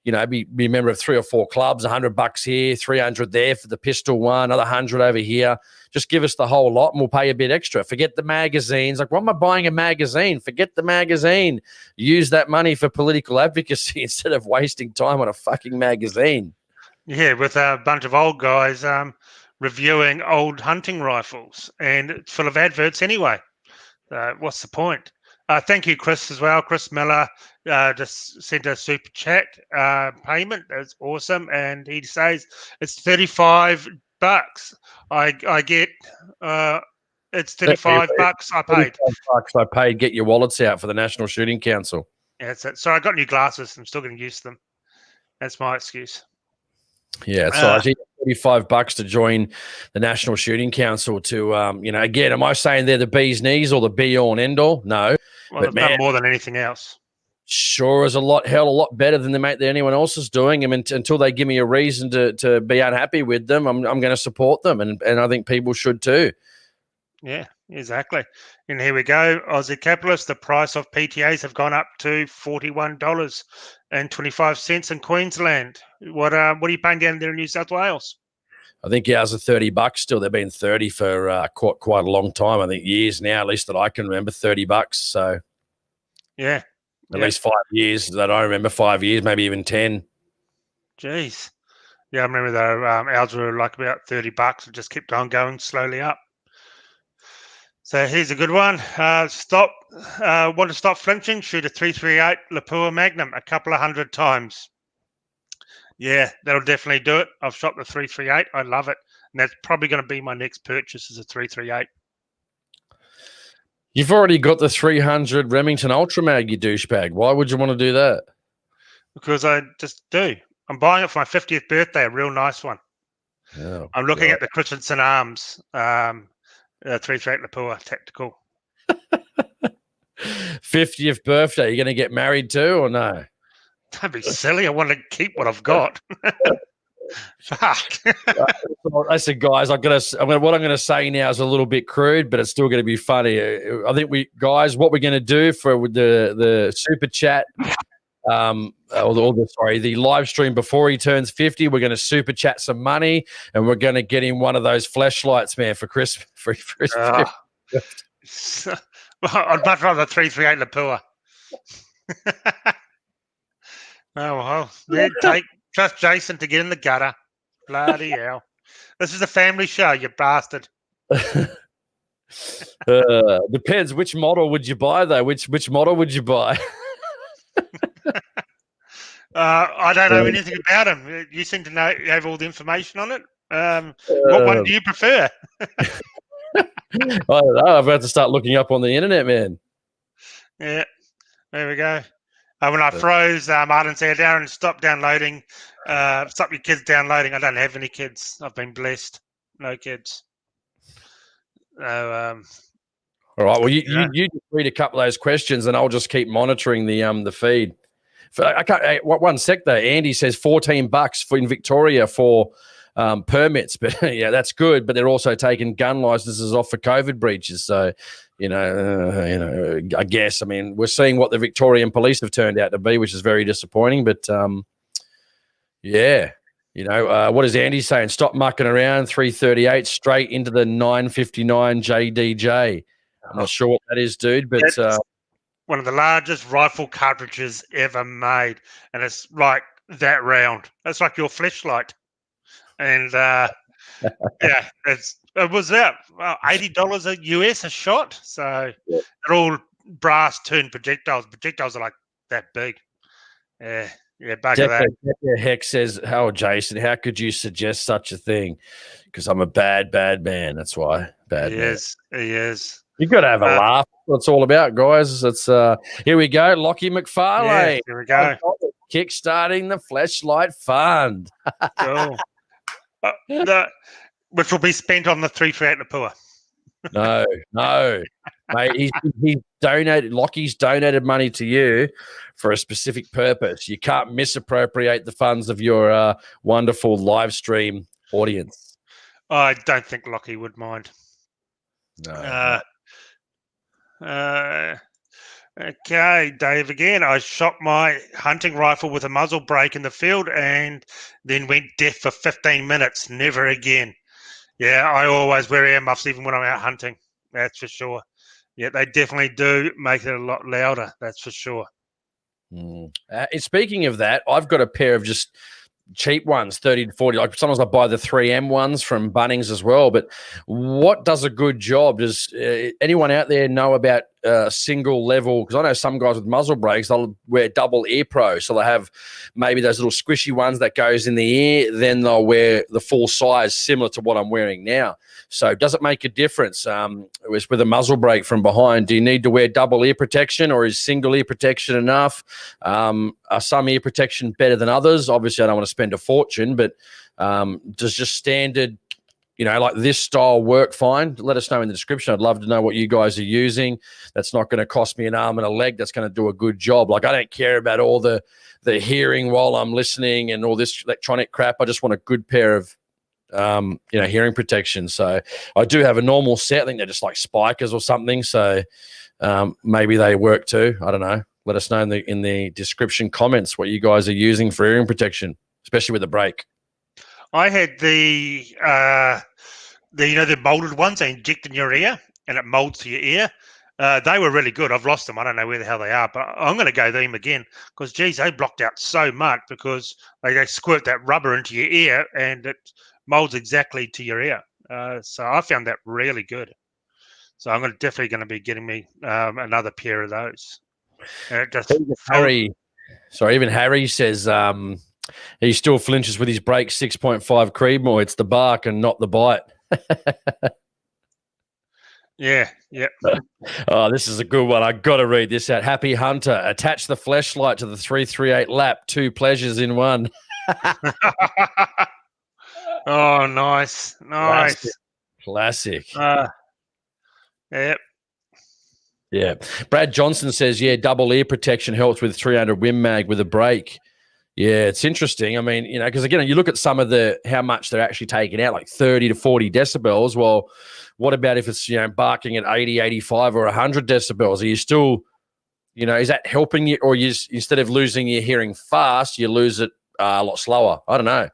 S2: Be a member of 3 or 4 clubs, $100 here, 300 there for the pistol one, another 100 over here. Just give us the whole lot and we'll pay a bit extra. Forget the magazines. Like, what am I buying a magazine? Forget the magazine. Use that money for political advocacy instead of wasting time on a fucking magazine.
S1: Yeah, with a bunch of old guys reviewing old hunting rifles, and it's full of adverts anyway. What's the point? Thank you, Chris, as well. Chris Miller just sent a super chat payment. That's awesome. And he says it's $35. I get it's $35 I paid.
S2: $35 I paid. Get your wallets out for the National Shooting Council.
S1: Yeah, that's it. So I got new glasses. I'm still going to use them. That's my excuse.
S2: Yeah, so I think $35 to join the National Shooting Council to, again, am I saying they're the bee's knees or the be all and end all? No.
S1: Well, they've done more than anything else.
S2: Sure is a lot better than that anyone else is doing. I mean, until they give me a reason to be unhappy with them, I'm going to support them, and I think people should too.
S1: Yeah, exactly. And here we go. Aussie Capitalist, the price of PTAs have gone up to $41.25 in Queensland. What are you paying down there in New South Wales?
S2: I think ours are $30 still. They've been 30 for quite a long time. I think years now, at least that I can remember, $30. So
S1: yeah,
S2: at least 5 years that I remember. 5 years, maybe even 10.
S1: Jeez. Yeah, I remember though. Ours were like about $30. It just kept on going slowly up. So here's a good one. Stop Want to stop flinching? Shoot a 338 Lapua Magnum a couple of 100 times. Yeah, that'll definitely do it. I've shot the 338. I love it. And that's probably going to be my next purchase is a 338.
S2: You've already got the 300 Remington Ultra Mag, you douchebag. Why would you want to do that?
S1: Because I just do. I'm buying it for my 50th birthday, a real nice one.
S2: Oh,
S1: I'm looking at the Christensen Arms 338 Lapua Tactical.
S2: 50th birthday. You going to get married too or no?
S1: Don't be silly. I want to keep what I've got. Fuck.
S2: Listen, guys, what I'm going to say now is a little bit crude, but it's still going to be funny. I think what we're going to do for the super chat, the live stream before he turns 50, we're going to super chat some money, and we're going to get him one of those flashlights, man, for Christmas.
S1: I'd much rather 338 Lapua. Oh, well, trust Jason to get in the gutter. Bloody hell. This is a family show, you bastard.
S2: Depends. Which model would you buy, though? Which model would you buy?
S1: I don't know anything about him. You seem to have all the information on it. What one do you prefer?
S2: I don't know. I've got to start looking up on the internet, man.
S1: Yeah, there we go. When I froze, Arden said, Darren, stop downloading. Stop your kids downloading. I don't have any kids. I've been blessed. No kids.
S2: All right. Well, you just read a couple of those questions, and I'll just keep monitoring the feed. One sec though. Andy says $14 in Victoria for permits, but yeah, that's good. But they're also taking gun licenses off for COVID breaches. So, I guess. I mean, we're seeing what the Victorian police have turned out to be, which is very disappointing. But yeah, what is Andy saying? Stop mucking around. 338 straight into the 959 JDJ. I'm not sure what that is, dude, but
S1: one of the largest rifle cartridges ever made, and it's like that round. It's like your flashlight, and yeah, it was about $80 a US a shot. So they're all brass turned projectiles. Projectiles are like that big. Yeah, bugger that.
S2: Heck says, Jason, how could you suggest such a thing? Because I'm a bad man. That's why. He
S1: is.
S2: You got to have a laugh. That's what it's all about, guys. It's here we go. Lockie McFarlane.
S1: Yeah, here we go.
S2: Kickstarting the Flashlight Fund.
S1: Cool. Which will be spent on the 338 Lapua.
S2: No, mate. He's donated. Lockie's donated money to you for a specific purpose. You can't misappropriate the funds of your wonderful live stream audience.
S1: I don't think Lockie would mind.
S2: No.
S1: Okay, Dave again. I shot my hunting rifle with a muzzle brake in the field and then went deaf for 15 minutes. Never again. Yeah, I always wear earmuffs even when I'm out hunting. That's for sure. Yeah, they definitely do make it a lot louder. That's for sure.
S2: Speaking of that, I've got a pair of just cheap ones, 30 to 40. Like sometimes I buy the 3M ones from Bunnings as well. But what does a good job? Does anyone out there know about single level? Because I know some guys with muzzle brakes, they'll wear double ear pro. So they have maybe those little squishy ones that goes in the ear. Then they'll wear the full size similar to what I'm wearing now. So does it make a difference with a muzzle brake from behind? Do you need to wear double ear protection or is single ear protection enough? Are some ear protection better than others? Obviously, I don't want to spend a fortune, but does just standard, like this style work fine? Let us know in the description. I'd love to know what you guys are using. That's not going to cost me an arm and a leg. That's going to do a good job. Like I don't care about all the hearing while I'm listening and all this electronic crap. I just want a good pair of hearing protection. So I do have a normal set. I think they're just like spikers or something. So maybe they work too. I don't know. Let us know in the description comments what you guys are using for hearing protection, especially with the brake.
S1: I had the molded ones they inject in your ear and it molds to your ear. They were really good. I've lost them. I don't know where the hell they are, but I'm going to go them again because, geez, they blocked out so much because they squirt that rubber into your ear and it molds exactly to your ear. So I found that really good. So I'm definitely going to be getting me another pair of those.
S2: Even Harry says he still flinches with his break 6.5 Creedmoor. It's the bark and not the bite.
S1: Yeah.
S2: Oh, this is a good one. I got to read this out. Happy Hunter, attach the fleshlight to the 338 lap. 2 pleasures in one.
S1: Oh, nice.
S2: Classic.
S1: Yep.
S2: Yeah. Brad Johnson says, double ear protection helps with 300 Wim Mag with a break. Yeah, it's interesting. I mean, because again, you look at some of how much they're actually taking out, like 30 to 40 decibels. Well, what about if it's, barking at 80, 85 or 100 decibels? Are you still, is that helping you, or instead of losing your hearing fast, you lose it a lot slower? I don't know.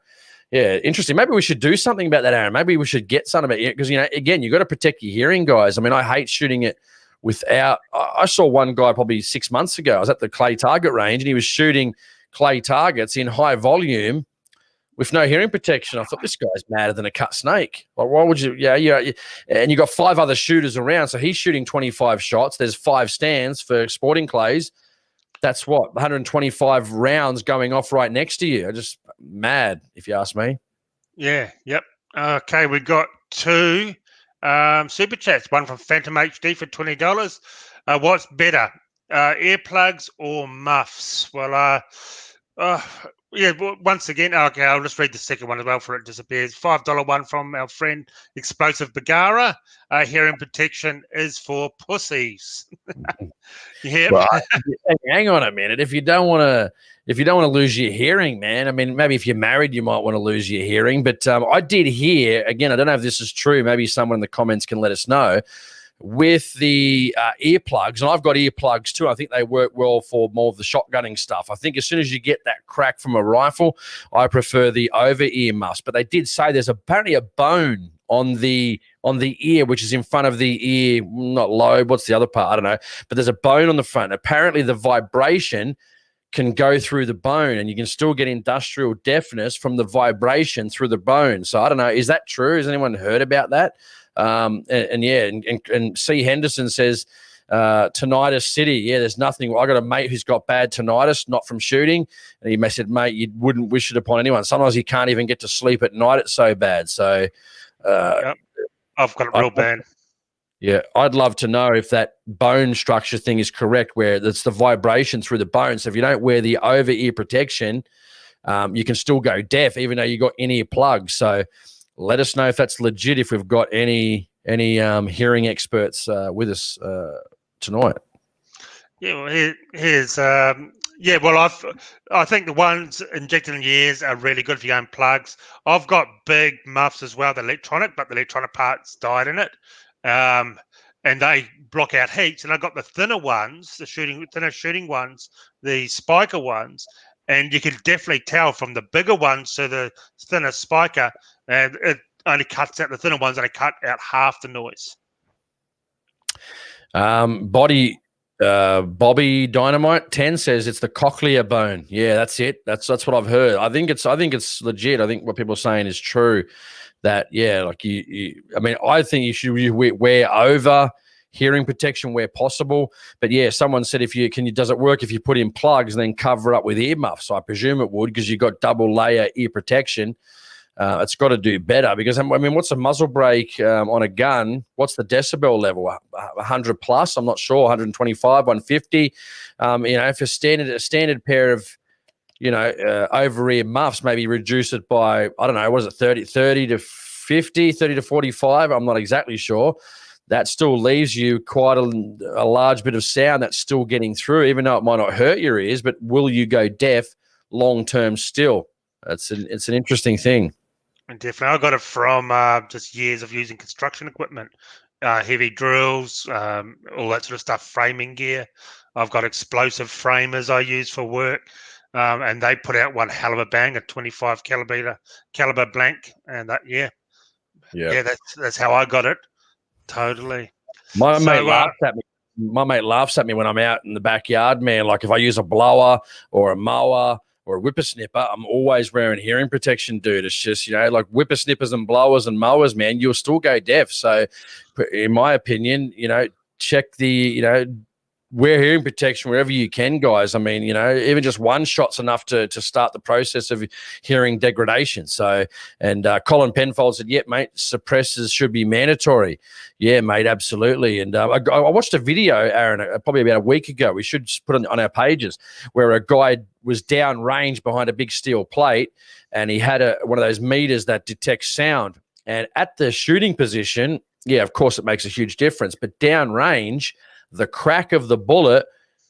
S2: Yeah, interesting. Maybe we should do something about that, Aaron. Maybe we should get something about it because, again, you got to protect your hearing, guys. I mean, I hate shooting it without. I saw one guy probably 6 months ago. I was at the clay target range and he was shooting clay targets in high volume with no hearing protection. I thought, this guy's madder than a cut snake. Like, why would you? Yeah. And you got 5 other shooters around, so he's shooting 25 shots. There's 5 stands for sporting clays. That's what 125 rounds going off right next to you. Just mad, if you ask me.
S1: Yeah. Yep. Okay, we got 2 super chats. One from Phantom HD for $20. What's better, earplugs or muffs? Well, once again, okay, I'll just read the second one as well for it disappears. $5 one from our friend Explosive Bagara. Hearing protection is for pussies. Yeah.
S2: Well, hang on a minute. If you don't want to lose your hearing, man, I mean, maybe if you're married, you might want to lose your hearing. But I did hear, again, I don't know if this is true. Maybe someone in the comments can let us know. With the earplugs, and I've got earplugs too. I think they work well for more of the shotgunning stuff. I think as soon as you get that crack from a rifle, I prefer the over-ear muffs. But they did say there's apparently a bone on the ear, which is in front of the ear, not lobe. What's the other part? I don't know. But there's a bone on the front. Apparently the vibration can go through the bone and you can still get industrial deafness from the vibration through the bone. So I don't know. Is that true? Has anyone heard about that? And C. Henderson says, tinnitus city. Yeah, there's nothing. I got a mate who's got bad tinnitus, not from shooting. And he said, mate, you wouldn't wish it upon anyone. Sometimes he can't even get to sleep at night. It's so bad. So,
S1: yep. I've got it real bad.
S2: Yeah, I'd love to know if that bone structure thing is correct, where it's the vibration through the bone. So if you don't wear the over-ear protection, you can still go deaf, even though you got in-ear plugs. So let us know if that's legit, if we've got any hearing experts with us tonight.
S1: Yeah, well, here's I think the ones injected in your ears are really good if you're going plugs. I've got big muffs as well, the electronic, but the electronic parts died in it. And they block out heat. And I've got the thinner ones, thinner shooting ones, the spiker ones, and you can definitely tell from the bigger ones to the thinner spiker, and it only cuts out the thinner ones, and they cut out half the noise.
S2: Bobby Dynamite 10 says it's the cochlear bone. Yeah, that's it. That's what I've heard. I think it's legit. I think what people are saying is true. That like I think you should wear over hearing protection where possible. But yeah, someone said does it work if you put in plugs and then cover up with earmuffs? So I presume it would, because you've got double layer ear protection. It's got to do better, because I mean, what's a muzzle brake on a gun? What's the decibel level? 100 plus? I'm not sure. 125, 150. If a standard pair of over-ear muffs, maybe reduce it by, I don't know, what is it, 30 to 50, 30 to 45? I'm not exactly sure. That still leaves you quite a large bit of sound that's still getting through, even though it might not hurt your ears, but will you go deaf long-term still? It's an interesting thing.
S1: And definitely, I got it from just years of using construction equipment, heavy drills, all that sort of stuff, framing gear. I've got explosive framers I use for work. And they put out one hell of a bang, a 25 caliber blank, and that's how I got it. Totally.
S2: My mate laughs at me when I'm out in the backyard, man. Like if I use a blower or a mower or a whippersnipper, I'm always wearing hearing protection, dude. It's just, like whippersnippers and blowers and mowers, man, you'll still go deaf. So in my opinion, check the, wear hearing protection wherever you can, guys. I mean, even just one shot's enough to start the process of hearing degradation. So, and Colin Penfold said, yeah, mate, suppressors should be mandatory. Yeah, mate, absolutely. And I watched a video, Aaron, probably about a week ago. We should put it on our pages, where a guy was downrange behind a big steel plate, and he had one of those meters that detects sound. And at the shooting position, yeah, of course, it makes a huge difference. But downrange, the crack of the bullet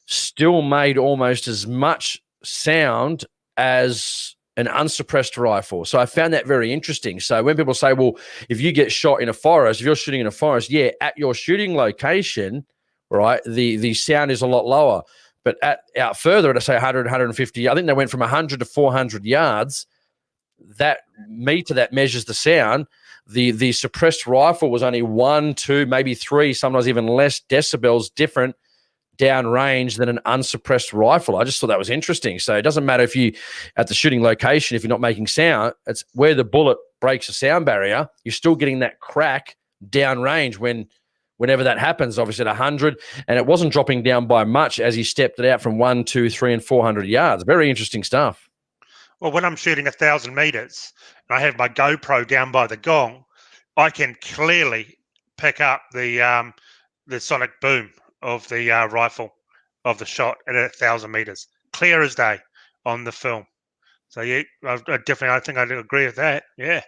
S2: still made almost as much sound as an unsuppressed rifle. So I found that very interesting. So when people say, well, if you get shot in a forest, if you're shooting in a forest, yeah, at your shooting location, right, the sound is a lot lower. But out further, at say 100, 150, I think they went from 100 to 400 yards, that meter that measures the sound, the suppressed rifle was only 1, 2, maybe 3, sometimes even less decibels different downrange than an unsuppressed rifle. I just thought that was interesting. So it doesn't matter if you at the shooting location, if you're not making sound, it's where the bullet breaks the sound barrier, you're still getting that crack downrange whenever that happens, obviously at 100, and it wasn't dropping down by much as he stepped it out from 1, 2, 3, and 400 yards. Very interesting stuff.
S1: Well, when I'm shooting 1,000 meters and I have my GoPro down by the gong, I can clearly pick up the sonic boom of the rifle of the shot at 1,000 meters, clear as day on the film. So yeah, I think I'd agree with that. Yeah.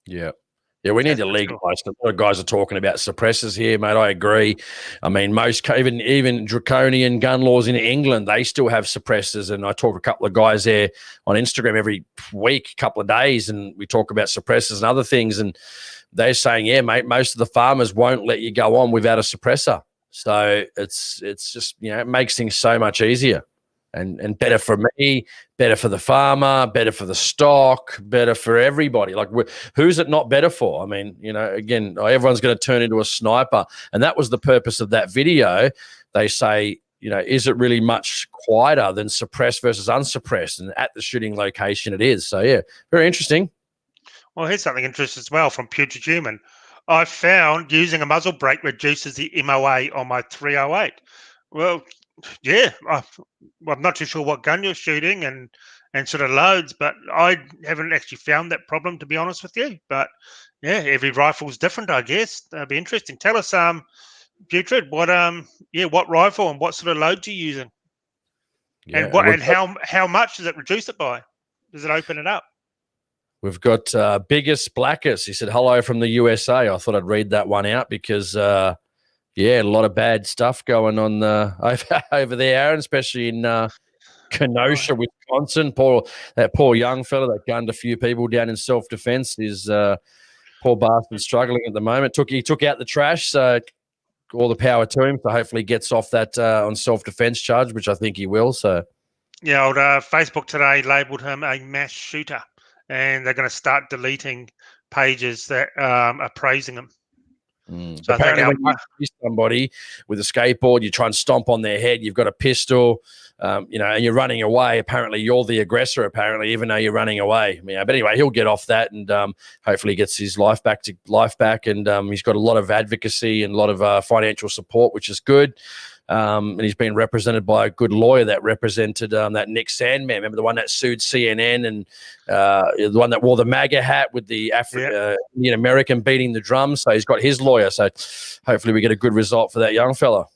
S2: Yeah. Yeah, we need to legalize. A lot of guys are talking about suppressors here, mate. I agree. I mean, most even draconian gun laws in England, they still have suppressors. And I talk to a couple of guys there on Instagram every week, couple of days, and we talk about suppressors and other things. And they're saying, yeah, mate, most of the farmers won't let you go on without a suppressor. So it's just, it makes things so much easier. And better for me, better for the farmer, better for the stock, better for everybody. Like, who's it not better for? I mean, again, everyone's going to turn into a sniper. And that was the purpose of that video. They say, is it really much quieter than suppressed versus unsuppressed? And at the shooting location, it is. So, yeah, very interesting.
S1: Well, here's something interesting as well from Putrid Human. I found using a muzzle brake reduces the MOA on my 308. Well, yeah, I'm not too sure what gun you're shooting and sort of loads, but I haven't actually found that problem, to be honest with you. But yeah, every rifle's different, I guess. That'd be interesting. Tell us, Putrid, what rifle and what sort of loads you're using, and how much does it reduce it by? Does it open it up?
S2: We've got Biggest Blackest. He said hello from the USA. I thought I'd read that one out because. Yeah, a lot of bad stuff going on over there, Aaron, especially in Kenosha, Wisconsin. That poor young fella that gunned a few people down in self-defense. Is poor bastard struggling at the moment. He took out the trash, so all the power to him. So hopefully he gets off that on self-defense charge, which I think he will. So
S1: yeah, old Facebook today labelled him a mass shooter, and they're going to start deleting pages that are praising him.
S2: So apparently when you see somebody with a skateboard, you try and stomp on their head, you've got a pistol, and you're running away. Apparently you're the aggressor, even though you're running away. But anyway, he'll get off that and hopefully gets his life back. And he's got a lot of advocacy and a lot of financial support, which is good. And he's been represented by a good lawyer that represented that Nick Sandman. Remember the one that sued CNN and the one that wore the MAGA hat with the Indian American beating the drums. So he's got his lawyer. So hopefully we get a good result for that young fella.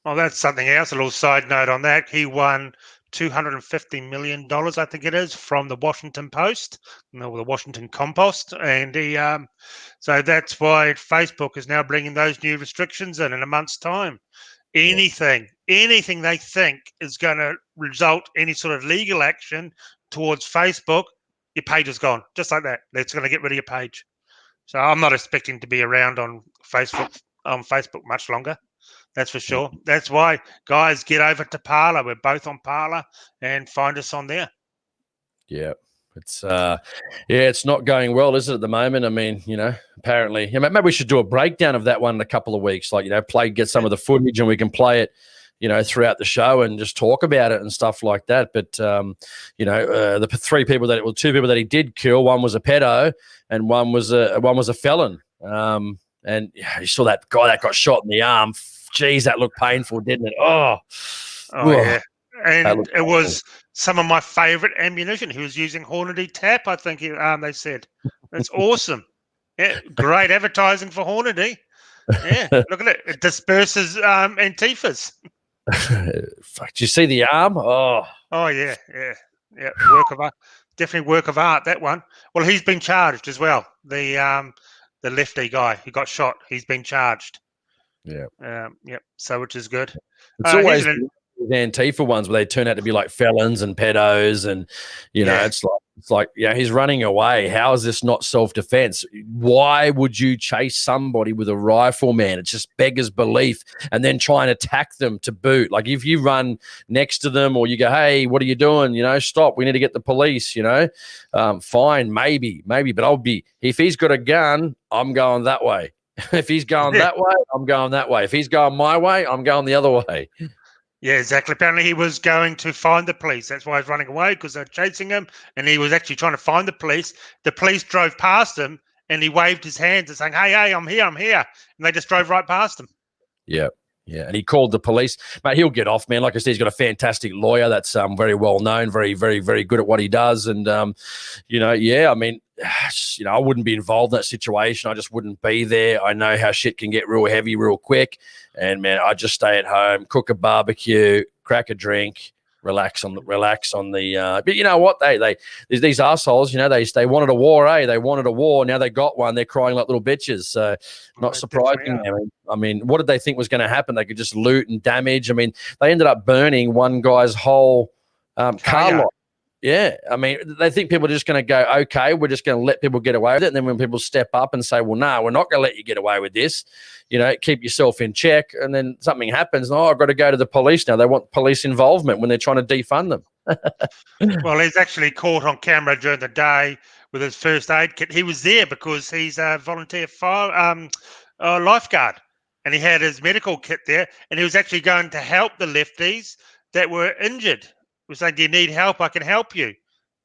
S1: Well, that's something else. A little side note on that. He won $250 million, I think it is, from the Washington Post, the Washington Compost. And he, so that's why Facebook is now bringing those new restrictions in a month's time. Anything they think is going to result any sort of legal action towards Facebook, your page is gone, just like that. It's going to get rid of your page. So I'm not expecting to be around on Facebook much longer. That's for sure. That's why, guys, get over to Parler. We're both on Parler, and find us on there.
S2: Yeah. It's not going well, is it, at the moment? I mean, apparently, maybe we should do a breakdown of that one in a couple of weeks. Like, get some of the footage and we can play it, throughout the show and just talk about it and stuff like that. But the two people that he did kill, one was a pedo and one was a felon. And you saw that guy that got shot in the arm. Geez, that looked painful, didn't it? Oh
S1: yeah. And it was some of my favourite ammunition. He was using Hornady tap, I think they said. That's awesome. Yeah, great advertising for Hornady. Yeah, look at it. It disperses Antifas.
S2: Fuck, did you see the arm? Oh,
S1: yeah. Work of art. Definitely work of art, that one. Well, he's been charged as well. The lefty guy who got shot, he's been charged.
S2: Yeah.
S1: Yep. So, which is good.
S2: It's always the Antifa ones where they turn out to be like felons and pedos, and it's like he's running away. How is this not self-defense? Why would you chase somebody with a rifle, man? It just beggars belief. And then try and attack them to boot. Like if you run next to them or you go, hey, what are you doing? Stop. We need to get the police. Fine, maybe. But if he's got a gun, I'm going that way. If he's going that way, I'm going that way. If he's going my way, I'm going the other way.
S1: Yeah, exactly. Apparently he was going to find the police. That's why he's running away, because they're chasing him. And he was actually trying to find the police. The police drove past him and he waved his hands and saying, hey, I'm here. And they just drove right past him.
S2: Yeah. Yeah, and he called the police. Mate, he'll get off, man. Like I said, he's got a fantastic lawyer that's very well known, very, very, very good at what he does. And, I wouldn't be involved in that situation. I just wouldn't be there. I know how shit can get real heavy real quick. And, man, I just stay at home, cook a barbecue, crack a drink, relax on the but you know what? These assholes, they wanted a war, eh? They wanted a war. Now they got one. They're crying like little bitches. So not surprising. I mean, what did they think was going to happen? They could just loot and damage. I mean, they ended up burning one guy's whole car lot. Yeah. I mean, they think people are just going to go, okay, we're just going to let people get away with it. And then when people step up and say, well, no, we're not going to let you get away with this, keep yourself in check. And then something happens. I've got to go to the police now. They want police involvement when they're trying to defund them.
S1: Well, he's actually caught on camera during the day with his first aid kit. He was there because he's a volunteer lifeguard, and he had his medical kit there, and he was actually going to help the lefties that were injured. He was saying, do you need help? I can help you.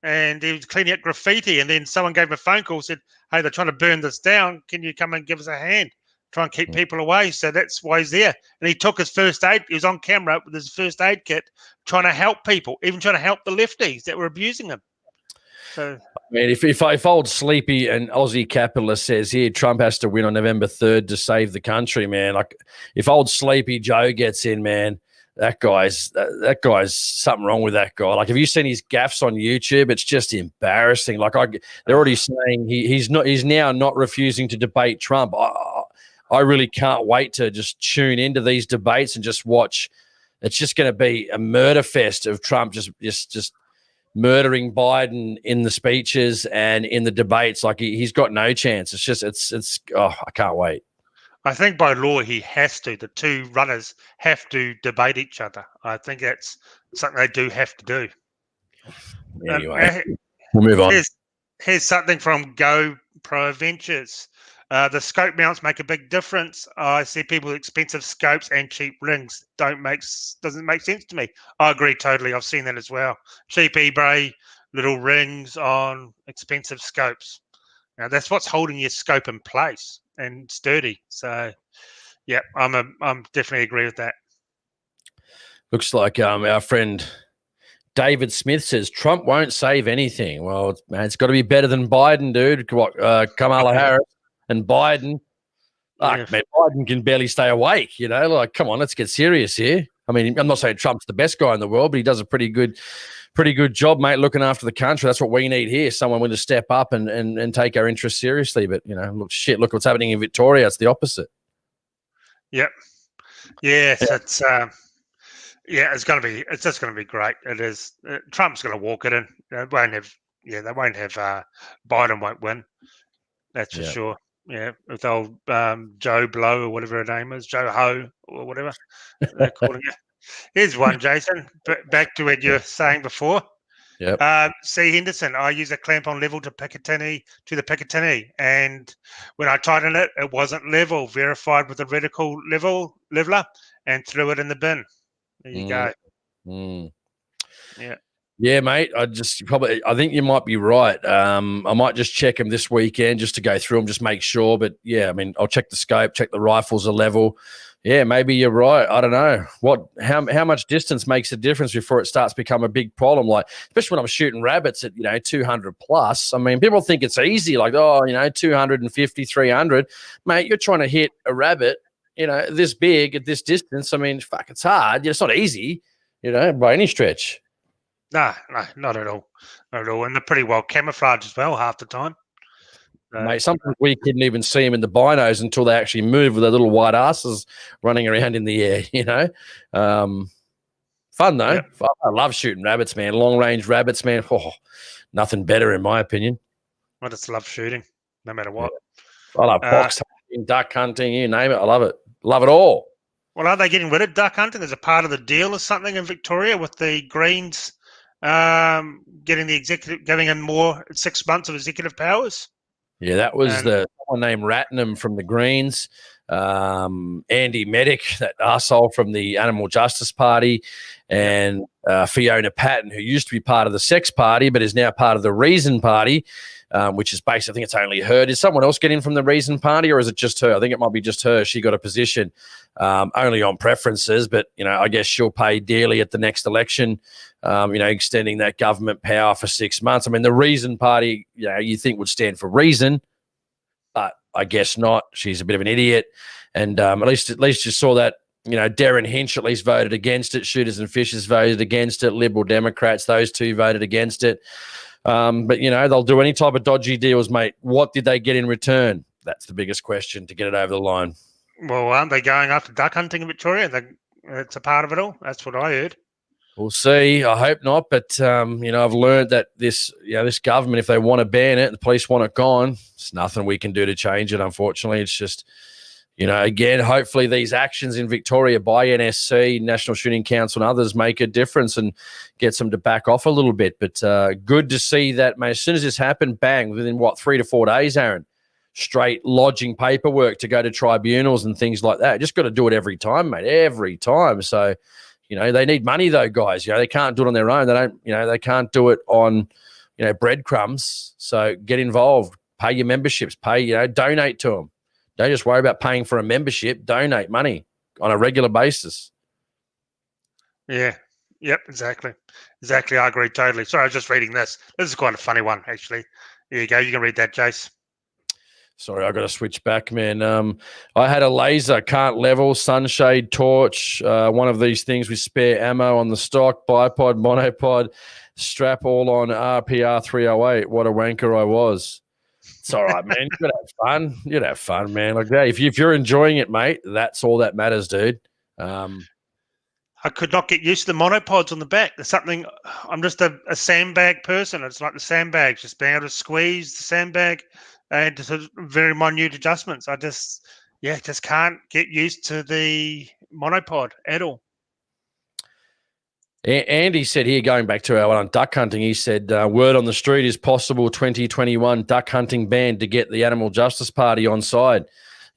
S1: And he was cleaning up graffiti, and then someone gave him a phone call, said, hey, they're trying to burn this down. Can you come and give us a hand? Try and keep people away. So that's why he's there. And he took his first aid. He was on camera with his first aid kit, trying to help people, even trying to help the lefties that were abusing him. So,
S2: I mean, if old Sleepy and Aussie capitalist says here Trump has to win on November 3rd to save the country, man, like if old Sleepy Joe gets in, man, that guy's something wrong with that guy. Like, have you seen his gaffes on YouTube? It's just embarrassing. Like, they're already saying he's now not refusing to debate Trump. I really can't wait to just tune into these debates and just watch. It's just going to be a murder fest of Trump just murdering Biden in the speeches and in the debates. Like he's got no chance. I can't wait.
S1: I think by law he has to. The two runners have to debate each other. I think that's something they do have to do.
S2: Anyway, we'll move on.
S1: Here's something from GoPro Ventures. The scope mounts make a big difference. I see people with expensive scopes and cheap rings doesn't make sense to me. I agree totally. I've seen that as well. Cheap eBay, little rings on expensive scopes. Now that's what's holding your scope in place and sturdy. So, yeah, I'm definitely agree with that.
S2: Looks like our friend David Smith says Trump won't save anything. Well, man, it's got to be better than Biden, dude. Kamala Harris. And Biden, man, Biden can barely stay awake, like, come on, let's get serious here. I mean, I'm not saying Trump's the best guy in the world, but he does a pretty good job, mate, looking after the country. That's what we need here, someone willing to step up and take our interests seriously. But, look what's happening in Victoria. It's the opposite. Yep.
S1: Yes, it's just going to be great. It is. Trump's going to walk it in. They won't have Biden won't win. That's for sure. Yeah, with old Joe Blow or whatever her name is, Joe Ho or whatever they're calling it. Here's one, Jason. Back to what you were saying before.
S2: Yeah.
S1: C. Henderson, I use a clamp-on level to the Picatinny, and when I tightened it wasn't level. Verified with a reticle leveler, and threw it in the bin. There you go.
S2: Mm.
S1: Yeah.
S2: Yeah, mate. I think you might be right. I might just check them this weekend just to go through them, just make sure. But yeah, I mean, I'll check the scope, check the rifles are level. Yeah, maybe you're right. I don't know how much distance makes a difference before it starts to become a big problem. Like, especially when I'm shooting rabbits at 200 plus. I mean, people think it's easy, like 250, 300. Mate, you're trying to hit a rabbit, this big at this distance. I mean, fuck, it's hard. It's not easy, by any stretch.
S1: No, not at all. Not at all. And they're pretty well camouflaged as well half the time.
S2: Mate, sometimes we couldn't even see them in the binos until they actually move with their little white asses running around in the air, Fun, though.
S1: Yep.
S2: I love shooting rabbits, man. Long-range rabbits, man. Oh, nothing better, in my opinion.
S1: I just love shooting, no matter what.
S2: Yeah. I love fox hunting, duck hunting, you name it. I love it. Love it all.
S1: Well, are they getting rid of duck hunting? There's a part of the deal or something in Victoria with the Greens giving in more 6 months of executive powers.
S2: Yeah, that was someone named Ratnam from the Greens, Andy Medic, that arsehole from the Animal Justice Party, and Fiona Patton, who used to be part of the Sex Party but is now part of the Reason Party, which is basically, I think it's only her. Did someone else get in from the Reason Party, or is it just her? I think it might be just her. She got a position only on preferences, but, I guess she'll pay dearly at the next election, extending that government power for 6 months. I mean, the Reason Party, you think would stand for reason, but I guess not. She's a bit of an idiot. And at least you saw that, Darren Hinch at least voted against it. Shooters and Fishers voted against it. Liberal Democrats, those two voted against it. But, they'll do any type of dodgy deals, mate. What did they get in return? That's the biggest question to get it over the line.
S1: Well, aren't they going after duck hunting in Victoria? It's a part of it all. That's what I heard.
S2: We'll see. I hope not. But, I've learned that this government, if they want to ban it, the police want it gone, there's nothing we can do to change it, unfortunately. It's just, again, hopefully these actions in Victoria by NSC, National Shooting Council and others make a difference and gets them to back off a little bit. But good to see that, mate. As soon as this happened, bang, within, 3 to 4 days, Aaron, straight lodging paperwork to go to tribunals and things like that. Just got to do it every time, mate, every time. So, they need money though, guys. They can't do it on their own. They don't, they can't do it on, breadcrumbs. So get involved, pay your memberships, donate to them. Don't just worry about paying for a membership. Donate money on a regular basis.
S1: Yeah. Yep. Exactly. I agree totally. Sorry, I was just reading this. This is quite a funny one, actually. Here you go. You can read that, Jace.
S2: Sorry, I got to switch back, man. I had a laser, can't level, sunshade, torch, one of these things with spare ammo on the stock, bipod, monopod, strap all on RPR 308. What a wanker I was. It's all right, man. You'd have fun, man. Like that. If you're enjoying it, mate, that's all that matters, dude.
S1: I could not get used to the monopods on the back. There's something. I'm just a sandbag person. It's like the sandbag, just being able to squeeze the sandbag and just very minute adjustments. I just can't get used to the monopod at all.
S2: Andy said here, going back to our one on duck hunting, he said, word on the street is possible 2021 duck hunting ban to get the Animal Justice Party on side.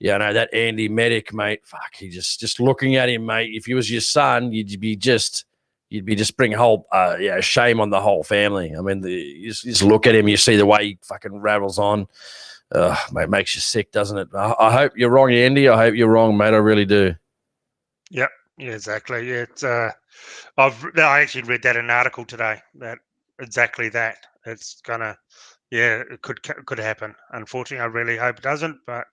S2: Yeah, no, that Andy Medic, mate, fuck, he just looking at him, mate, if he was your son, you'd be just bringing whole, shame on the whole family. I mean, you just look at him, you see the way he fucking rattles on. Mate, it makes you sick, doesn't it? I hope you're wrong, Andy. I hope you're wrong, mate. I really do.
S1: Yep. Yeah, exactly. Yeah, it's I actually read that in an article today. That exactly that. It's gonna, it could happen. Unfortunately, I really hope it doesn't. But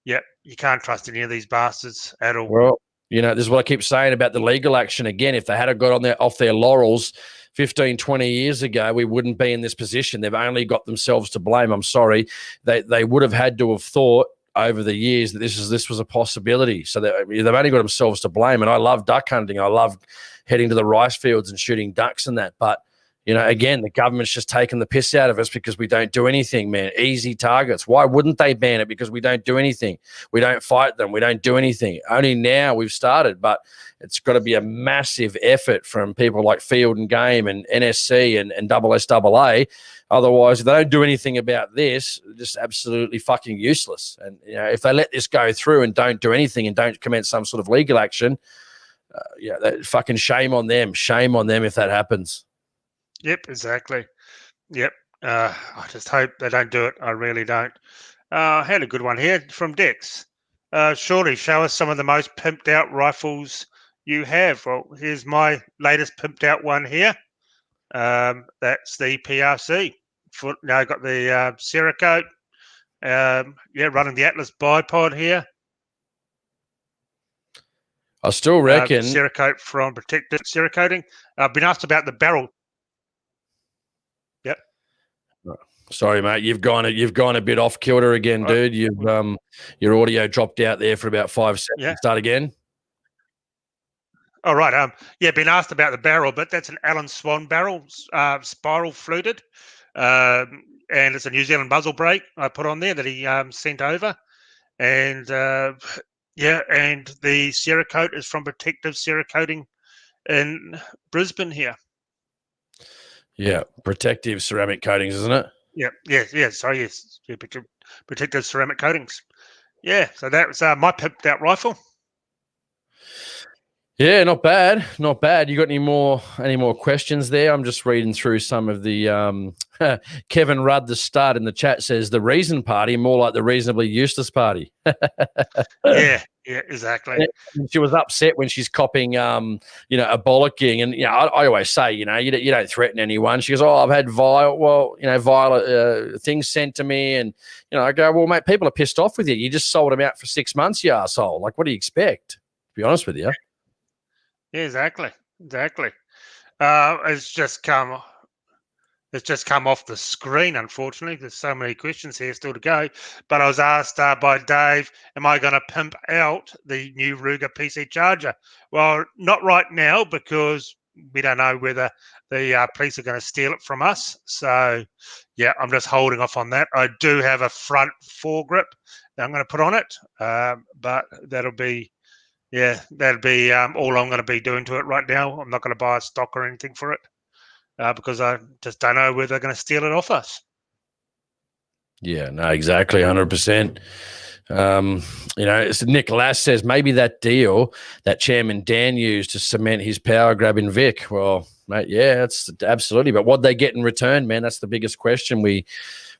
S1: yeah, you can't trust any of these bastards at all.
S2: Well, this is what I keep saying about the legal action. Again, if they had got off their laurels 15, 20 years ago, we wouldn't be in this position. They've only got themselves to blame. I'm sorry. They would have had to have thought over the years that this was a possibility. So they've only got themselves to blame. And I love duck hunting. I love heading to the rice fields and shooting ducks and that. But, again, the government's just taking the piss out of us because we don't do anything, man. Easy targets. Why wouldn't they ban it? Because we don't do anything. We don't fight them. We don't do anything. Only now we've started, but it's got to be a massive effort from people like Field and Game and NSC and SSAA. Otherwise, if they don't do anything about this, just absolutely fucking useless. And, if they let this go through and don't do anything and don't commence some sort of legal action, fucking shame on them. Shame on them if that happens.
S1: Yep, exactly. Yep. I just hope they don't do it. I really don't. I had a good one here from Dex. Surely show us some of the most pimped out rifles you have. Well, here's my latest pimped out one here. That's the PRC. Now I've got the Cerakote. Running the Atlas bipod here.
S2: I still reckon
S1: Cerakote from Protected Cerakoting. I've been asked about the barrel. Yep.
S2: Sorry, mate. You've gone a bit off kilter again, dude. You've your audio dropped out there for about 5 seconds.
S1: Yeah.
S2: Start again.
S1: All right. Been asked about the barrel, but that's an Allen Swan barrel, spiral fluted, and it's a New Zealand muzzle brake I put on there that he sent over, and and the Cerakote is from Protective Cerakoting in Brisbane here.
S2: Yeah, protective ceramic coatings, isn't it?
S1: Yeah. Sorry, yes. Yeah, protective ceramic coatings. Yeah, so that was my pimped out rifle.
S2: Yeah, not bad. Not bad. You got any more questions there? I'm just reading through some of the Kevin Rudd, the start in the chat, says the reason party, more like the reasonably useless party.
S1: Yeah, exactly.
S2: And she was upset when she's copying a bollocking. And I always say, you don't threaten anyone. She goes, oh, I've had violent things sent to me. And I go, well, mate, people are pissed off with you. You just sold them out for 6 months, you arsehole. Like, what do you expect? To be honest with you.
S1: Yeah, exactly. It's just come off the screen, unfortunately. There's so many questions here still to go. But I was asked by Dave, am I going to pimp out the new Ruger PC Charger? Well, not right now, because we don't know whether the police are going to steal it from us. So, yeah, I'm just holding off on that. I do have a front foregrip that I'm going to put on it, but that'll be all I'm going to be doing to it right now. I'm not going to buy a stock or anything for it because I just don't know whether they're going to steal it off us.
S2: Yeah, no, exactly, 100%. Nick Lass says maybe that deal that Chairman Dan used to cement his power grab in Vic. Well, mate, yeah, it's absolutely. But what they get in return, man, that's the biggest question we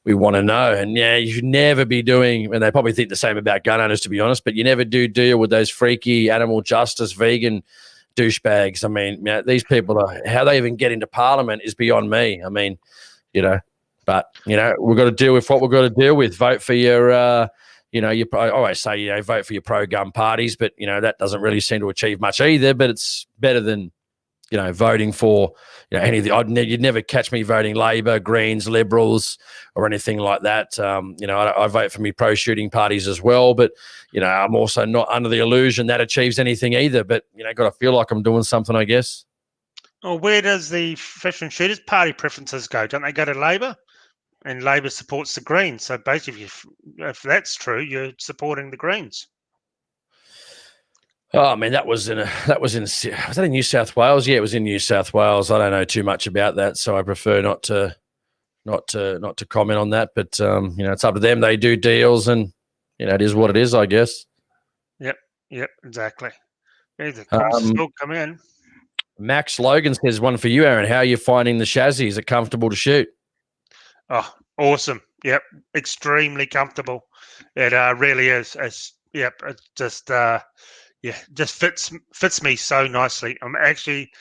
S2: want to know. And yeah, you should never be doing, and they probably think the same about gun owners, to be honest, but you never do deal with those freaky animal justice vegan douchebags. I mean, these people how they even get into Parliament is beyond me. I mean, but we've got to deal with what we've got to deal with. Vote for your, I always say, vote for your pro-gun parties, but that doesn't really seem to achieve much either. But it's better than voting for anything. You'd never catch me voting Labor, Greens, Liberals, or anything like that. I vote for me pro-shooting parties as well, but I'm also not under the illusion that achieves anything either. But got to feel like I'm doing something, I guess.
S1: Well, where does the Fish and Shooters party preferences go? Don't they go to Labor? And Labor supports the Greens. So basically, if that's true, you're supporting the Greens.
S2: Oh, I mean, was that in New South Wales? Yeah, it was in New South Wales. I don't know too much about that, so I prefer not to comment on that. But it's up to them. They do deals, and it is what it is, I guess.
S1: Yep, exactly. The comments still come in.
S2: Max Logan says one for you, Aaron. How are you finding the chassis? Is it comfortable to shoot?
S1: Oh, awesome. Yep, extremely comfortable. It really is. It just fits me so nicely. I'm actually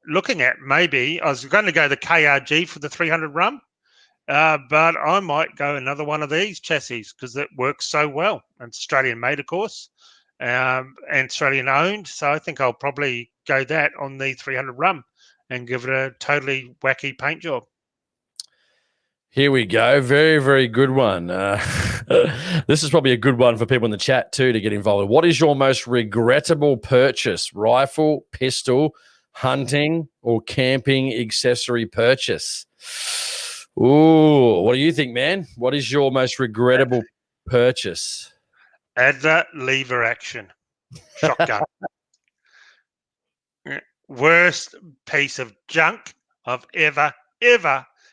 S1: looking at maybe I was going to go the KRG for the 300 rum, but I might go another one of these chassis because it works so well. It's Australian made, of course, and Australian owned. So I think I'll probably go that on the 300 rum and give it a totally wacky paint job.
S2: Here we go. Very, very good one. This is probably a good one for people in the chat too to get involved. What is your most regrettable purchase? Rifle, pistol, hunting, or camping accessory purchase? Ooh, what do you think, man? What is your most regrettable purchase?
S1: Adler lever action shotgun. Worst piece of junk I've ever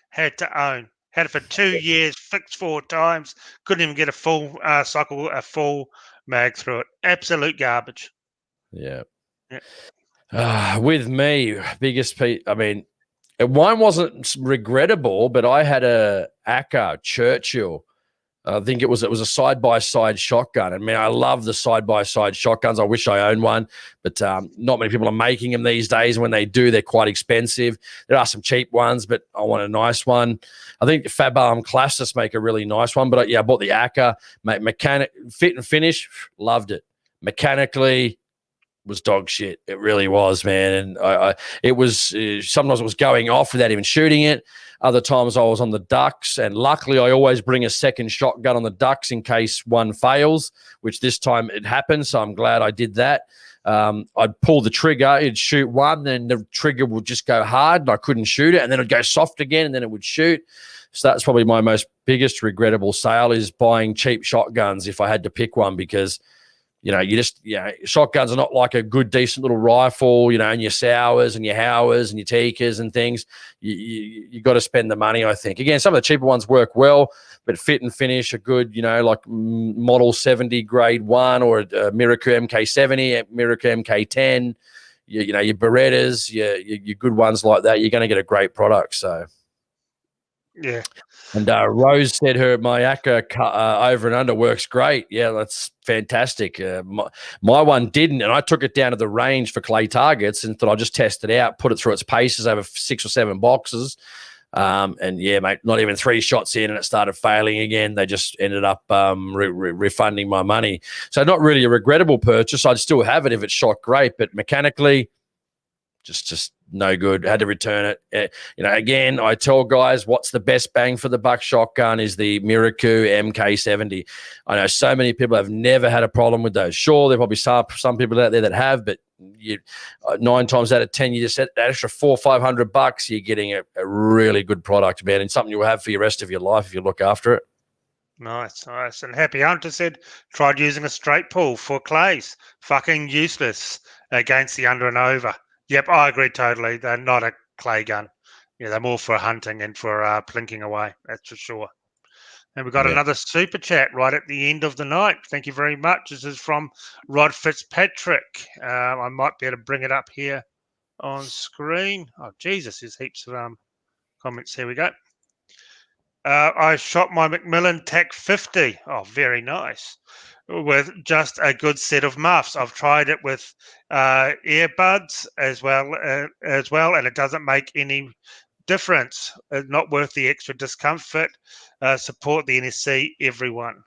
S1: had to own. Had it for 2 years, fixed 4 times. Couldn't even get a full cycle, a full mag through it. Absolute garbage.
S2: Yeah. With me, biggest piece. I mean, mine wasn't regrettable, but I had a Acker Churchill. I think it was a side-by-side shotgun. I mean, I love the side-by-side shotguns. I wish I owned one, but not many people are making them these days. And when they do, they're quite expensive. There are some cheap ones, but I want a nice one. I think Firearm Classics make a really nice one. But I bought the Acker. Mechanic, fit and finish, loved it. Mechanically, was dog shit. It really was, man. And it was sometimes it was going off without even shooting it. Other times I was on the ducks, and luckily I always bring a second shotgun on the ducks in case one fails, which this time it happened. So I'm glad I did that. I'd pull the trigger, it'd shoot one, then the trigger would just go hard and I couldn't shoot it, and then it'd go soft again, and then it would shoot. So that's probably my most biggest regrettable sale, is buying cheap shotguns if I had to pick one, because shotguns are not like a good, decent little rifle, and your Sours and your Howers and your Tikkas and things. You got to spend the money, I think. Again, some of the cheaper ones work well, but fit and finish are good, like Model 70 Grade 1 or a Miraku MK70, Miraku MK10, your Berettas, your good ones like that. You're going to get a great product, so.
S1: Yeah.
S2: And Rose said my Acker over and under works great. Yeah, that's fantastic. My one didn't, and I took it down to the range for clay targets and thought I'll just test it out, put it through its paces over 6 or 7 boxes. And yeah, mate, not even 3 shots in and it started failing again. They just ended up refunding my money. So not really a regrettable purchase. I'd still have it if it shot great, but mechanically, just no good. Had to return it. Again, I tell guys, what's the best bang for the buck shotgun is the Miraku MK70. I know so many people have never had a problem with those. Sure, there probably some people out there that have, but 9 times out of 10, you just said that extra $400-500, you're getting a really good product, man, and something you'll have for the rest of your life if you look after it.
S1: Nice. And Happy Hunter said, tried using a straight pull for clays. Fucking useless against the under and over. Yep, I agree totally. They're not a clay gun. Yeah, they're more for hunting and for plinking away. That's for sure. And we've got another super chat right at the end of the night. Thank you very much. This is from Rod Fitzpatrick. I might be able to bring it up here on screen. Oh, Jesus, there's heaps of comments. Here we go. I shot my Macmillan TAC 50. Oh, very nice. With just a good set of muffs. I've tried it with earbuds as well, and it doesn't make any difference. It's not worth the extra discomfort. Support the NSC, everyone.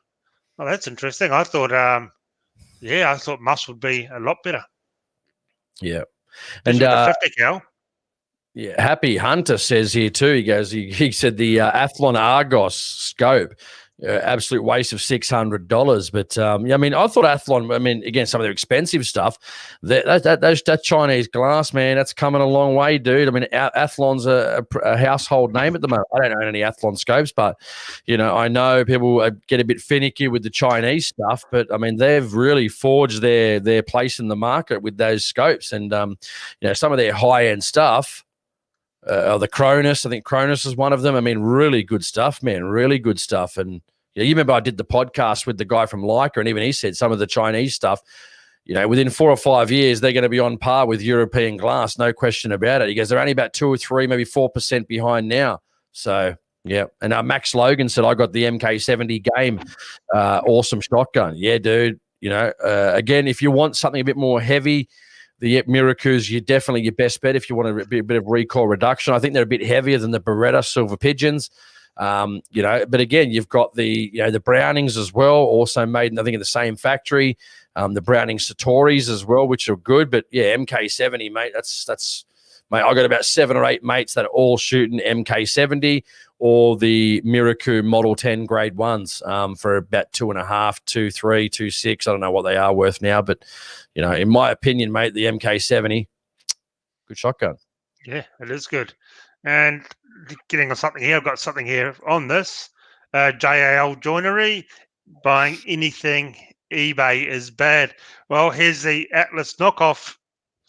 S1: Oh, that's interesting. I thought, I thought muffs would be a lot better.
S2: Yeah,
S1: and 50 cal.
S2: Yeah, Happy Hunter says here too. He goes. He said the Athlon Argos scope. Absolute waste of $600, but I mean, I thought Athlon. I mean, again, some of their expensive stuff. That Chinese glass, man, that's coming a long way, dude. I mean, Athlon's a household name at the moment. I don't own any Athlon scopes, but I know people get a bit finicky with the Chinese stuff. But I mean, they've really forged their place in the market with those scopes, and some of their high end stuff. The Cronus, I think Cronus is one of them. I mean, really good stuff, man. Really good stuff. And you remember I did the podcast with the guy from Leica, and even he said some of the Chinese stuff, within 4 or 5 years, they're going to be on par with European glass, no question about it. He goes, they're only about 2 or 3, maybe 4% behind now. So, yeah. And Max Logan said, I got the MK70 game. Awesome shotgun. Yeah, dude. Again, if you want something a bit more heavy, the Mirakus, you're definitely your best bet if you want a bit of recoil reduction. I think they're a bit heavier than the Beretta Silver Pigeons, But again, you've got the Brownings as well, also made, I think, in the same factory. The Browning Satoris as well, which are good. But yeah, MK70, mate, that's mate. I got about 7 or 8 mates that are all shooting MK70 or the Miraku Model 10 Grade 1s for about 2.5, 2.3, 2.6. I don't know what they are worth now, but in my opinion, mate, the MK70, good shotgun.
S1: Yeah, it is good. And getting on something here, I've got something here on this. JAL Joinery, buying anything eBay is bad. Well, here's the Atlas knockoff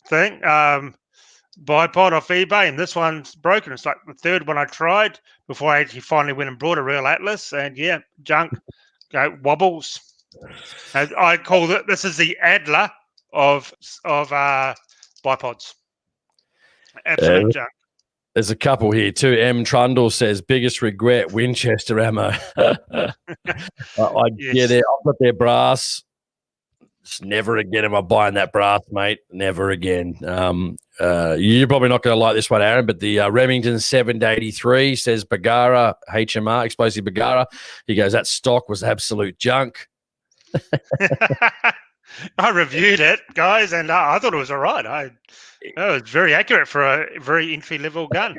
S1: thing. Bipod off eBay, and this one's broken. It's like the third one I tried before I actually finally went and brought a real Atlas, and yeah, junk, wobbles. And I call it, this is the Adler of bipods. Absolute junk.
S2: There's a couple here too. M. Trundle says, biggest regret, Winchester ammo. I get it. I've got their brass. Just never again am I buying that brass, mate. Never again. You're probably not going to like this one, Aaron, but the Remington 783 says Bagara, HMR, explosive Bagara. He goes, that stock was absolute junk.
S1: I reviewed it, guys, and I thought it was all right. It was very accurate for a very entry-level gun.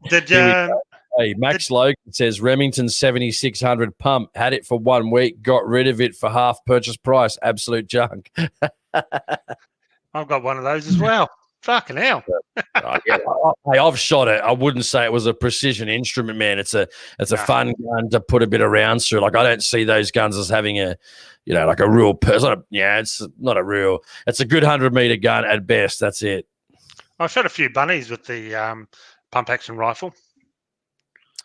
S2: Hey, Max Logan says Remington 7600 pump. Had it for 1 week, got rid of it for half purchase price. Absolute junk.
S1: I've got one of those as well. Fucking hell.
S2: Hey, I've shot it. I wouldn't say it was a precision instrument, man. It's a fun gun to put a bit of rounds through. Like, I don't see those guns as having a, like a real person. Yeah, it's not a real. It's a good 100-meter gun at best. That's it.
S1: I shot a few bunnies with the pump action rifle.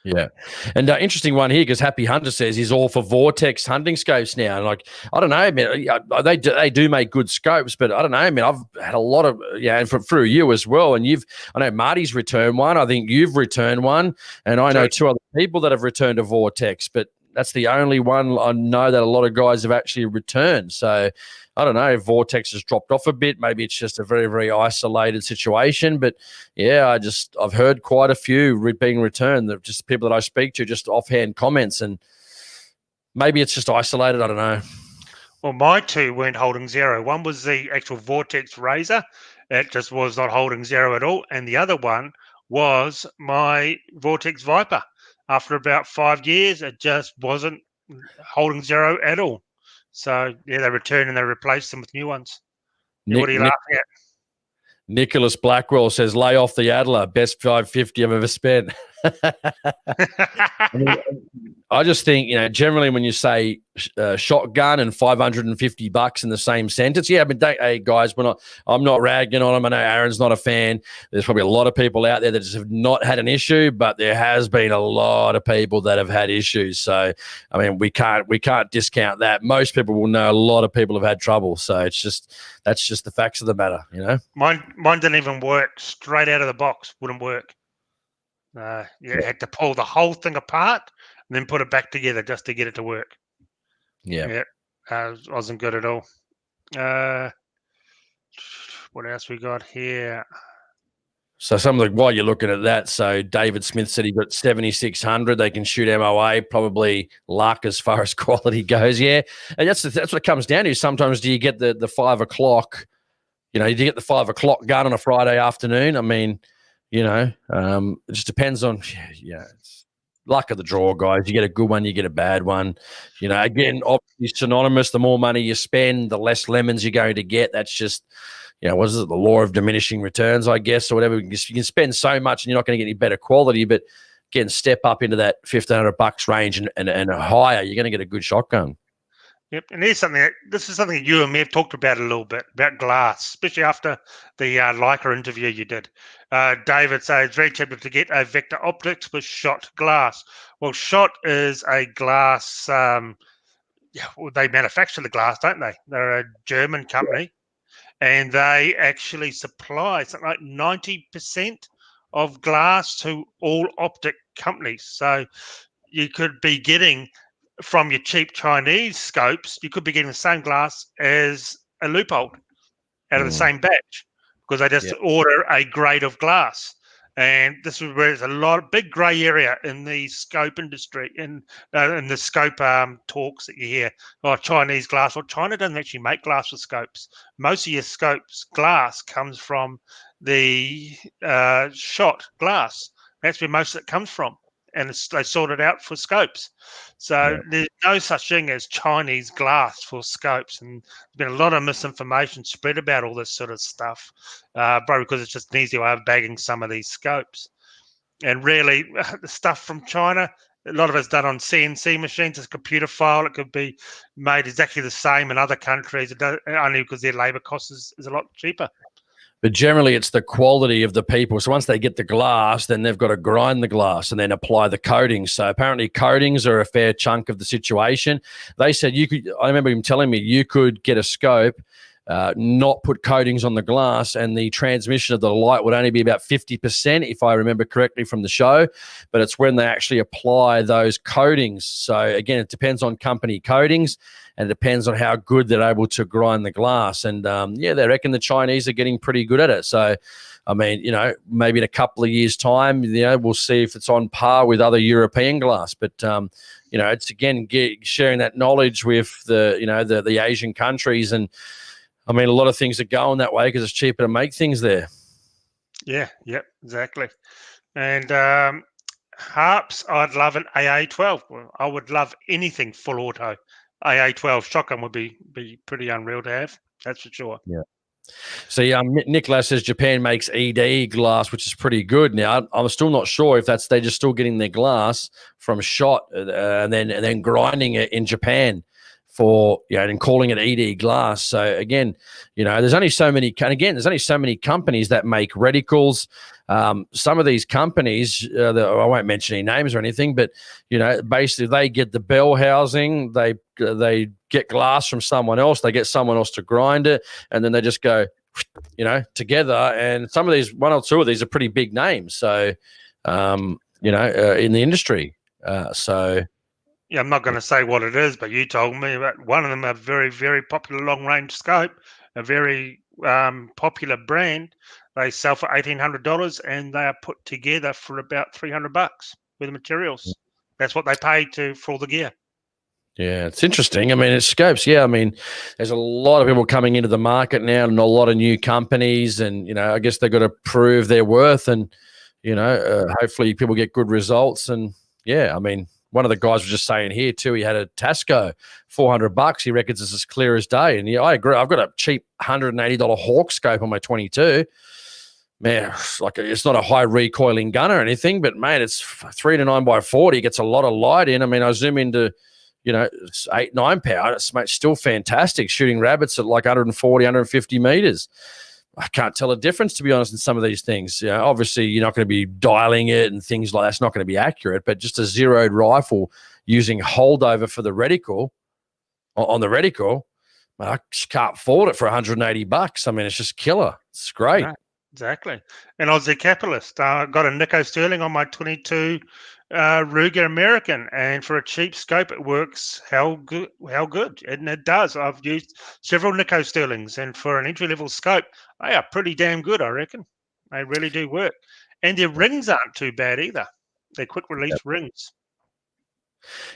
S2: Yeah. And interesting one here, because Happy Hunter says he's all for Vortex hunting scopes now. And like, I don't know, man, they do make good scopes, but I don't know, man, I've had a lot of, and through you as well. And I know Marty's returned one. I think you've returned one. And I know 2 other people that have returned a Vortex, but that's the only one I know that a lot of guys have actually returned. So I don't know if Vortex has dropped off a bit. Maybe it's just a very, very isolated situation. But yeah, I've heard quite a few being returned. They're just people that I speak to, just offhand comments, and maybe it's just isolated. I don't know.
S1: Well, my 2 weren't holding zero. One was the actual Vortex Razor. It just was not holding zero at all. And the other one was my Vortex Viper. After about 5 years, it just wasn't holding zero at all. So, yeah, they returned and they replaced them with new ones. What are you laughing at?
S2: Nicholas Blackwell says, lay off the Adler, best 550 I've ever spent. I just think, generally when you say shotgun and $550 in the same sentence, yeah, but hey guys, I'm not ragging on them. I know Aaron's not a fan. There's probably a lot of people out there that just have not had an issue, but there has been a lot of people that have had issues. So, I mean, we can't discount that. Most people will know a lot of people have had trouble. So that's just the facts of the matter,
S1: Mine didn't even work straight out of the box. Wouldn't work. You had to pull the whole thing apart and then put it back together just to get it to work.
S2: Yeah.
S1: Wasn't good at all. What else we got here?
S2: So while you're looking at that, so David Smith said he got 7,600. They can shoot MOA, probably luck as far as quality goes. Yeah, and that's what it comes down to. Sometimes do you get the 5 o'clock? Do you get the 5 o'clock gun on a Friday afternoon? I mean, it just depends on, it's luck of the draw, guys. You get a good one, you get a bad one. Again, obviously synonymous. The more money you spend, the less lemons you're going to get. That's just, what is it? The law of diminishing returns, I guess, or whatever. You can spend so much and you're not going to get any better quality, but again, step up into that $1,500 range and higher, you're going to get a good shotgun.
S1: Yep, and this is something you and me have talked about a little bit, about glass, especially after the Leica interview you did. David says it's very tempting to get a Vector Optics with shot glass. Well, shot is a glass, they manufacture the glass, don't they? They're a German company, and they actually supply something like 90% of glass to all optic companies. So you could be getting, from your cheap Chinese scopes, you could be getting the same glass as a Leupold out of the same batch, because they just order a grade of glass. And this is where there's a big grey area in the scope industry, in the scope talks that you hear. Chinese glass. Well, China doesn't actually make glass for scopes. Most of your scopes glass comes from the shot glass. That's where most of it comes from. And they sort it out for scopes. So there's no such thing as Chinese glass for scopes. And there's been a lot of misinformation spread about all this sort of stuff, probably because it's just an easy way of bagging some of these scopes. And really, the stuff from China, a lot of it's done on CNC machines. It's a computer file. It could be made exactly the same in other countries, only because their labour cost is a lot cheaper.
S2: But generally, it's the quality of the people. So once they get the glass, then they've got to grind the glass and then apply the coatings. So apparently coatings are a fair chunk of the situation. They said I remember him telling me you could get a scope not put coatings on the glass, and the transmission of the light would only be about 50%, if I remember correctly from the show. But it's when they actually apply those coatings. So again, it depends on company coatings, and it depends on how good they're able to grind the glass. And yeah, they reckon the Chinese are getting pretty good at it. So I mean, maybe in a couple of years' time, we'll see if it's on par with other European glass. But it's again sharing that knowledge with the Asian countries. And I mean, a lot of things are going that way because it's cheaper to make things there.
S1: Yeah, yep, exactly. And harps, I'd love an AA12. Well, I would love anything full auto. AA12 shotgun would be pretty unreal to have. That's for sure.
S2: Yeah. So Nicholas says Japan makes ED glass, which is pretty good. Now I'm still not sure if they're just still getting their glass from shot and then grinding it in Japan for and calling it ED glass. So again, there's only so many companies that make reticles. Some of these companies, I won't mention any names or anything, but basically they get the bell housing, they get glass from someone else, they get someone else to grind it, and then they just go, together. And some of these, one or two of these, are pretty big names. So, in the industry.
S1: Yeah, I'm not going to say what it is, but you told me about one of them, a very, very popular long-range scope, a very popular brand. They sell for $1,800, and they are put together for about $300 with the materials. That's what they pay for all the gear.
S2: Yeah, it's interesting. I mean, it's scopes. Yeah, I mean, there's a lot of people coming into the market now, and a lot of new companies, and I guess they've got to prove their worth, and hopefully people get good results. And yeah, I mean, one of the guys was just saying here too, he had a Tasco, $400. He reckons it's as clear as day. And yeah, I agree. I've got a cheap $180 Hawk scope on my 22. Man, it's not a high recoiling gun or anything, but man, it's 3 to 9 by 40. Gets a lot of light in. I mean, I zoom into, 8, 9 power. It's still fantastic shooting rabbits at like 140, 150 meters. I can't tell a difference, to be honest, in some of these things. Obviously, you're not going to be dialing it and things like that's not going to be accurate, but just a zeroed rifle using holdover for the reticle, on the reticle, I just can't afford it for $180. I mean, it's just killer. It's great.
S1: Right, exactly. And Aussie capitalist. I got a Nico Sterling on my 22 Ruger American, and for a cheap scope, it works how good, and it does. I've used several Nico Sterlings, and for an entry-level scope, they are pretty damn good, I reckon. They really do work. And their rings aren't too bad either. They're quick-release rings.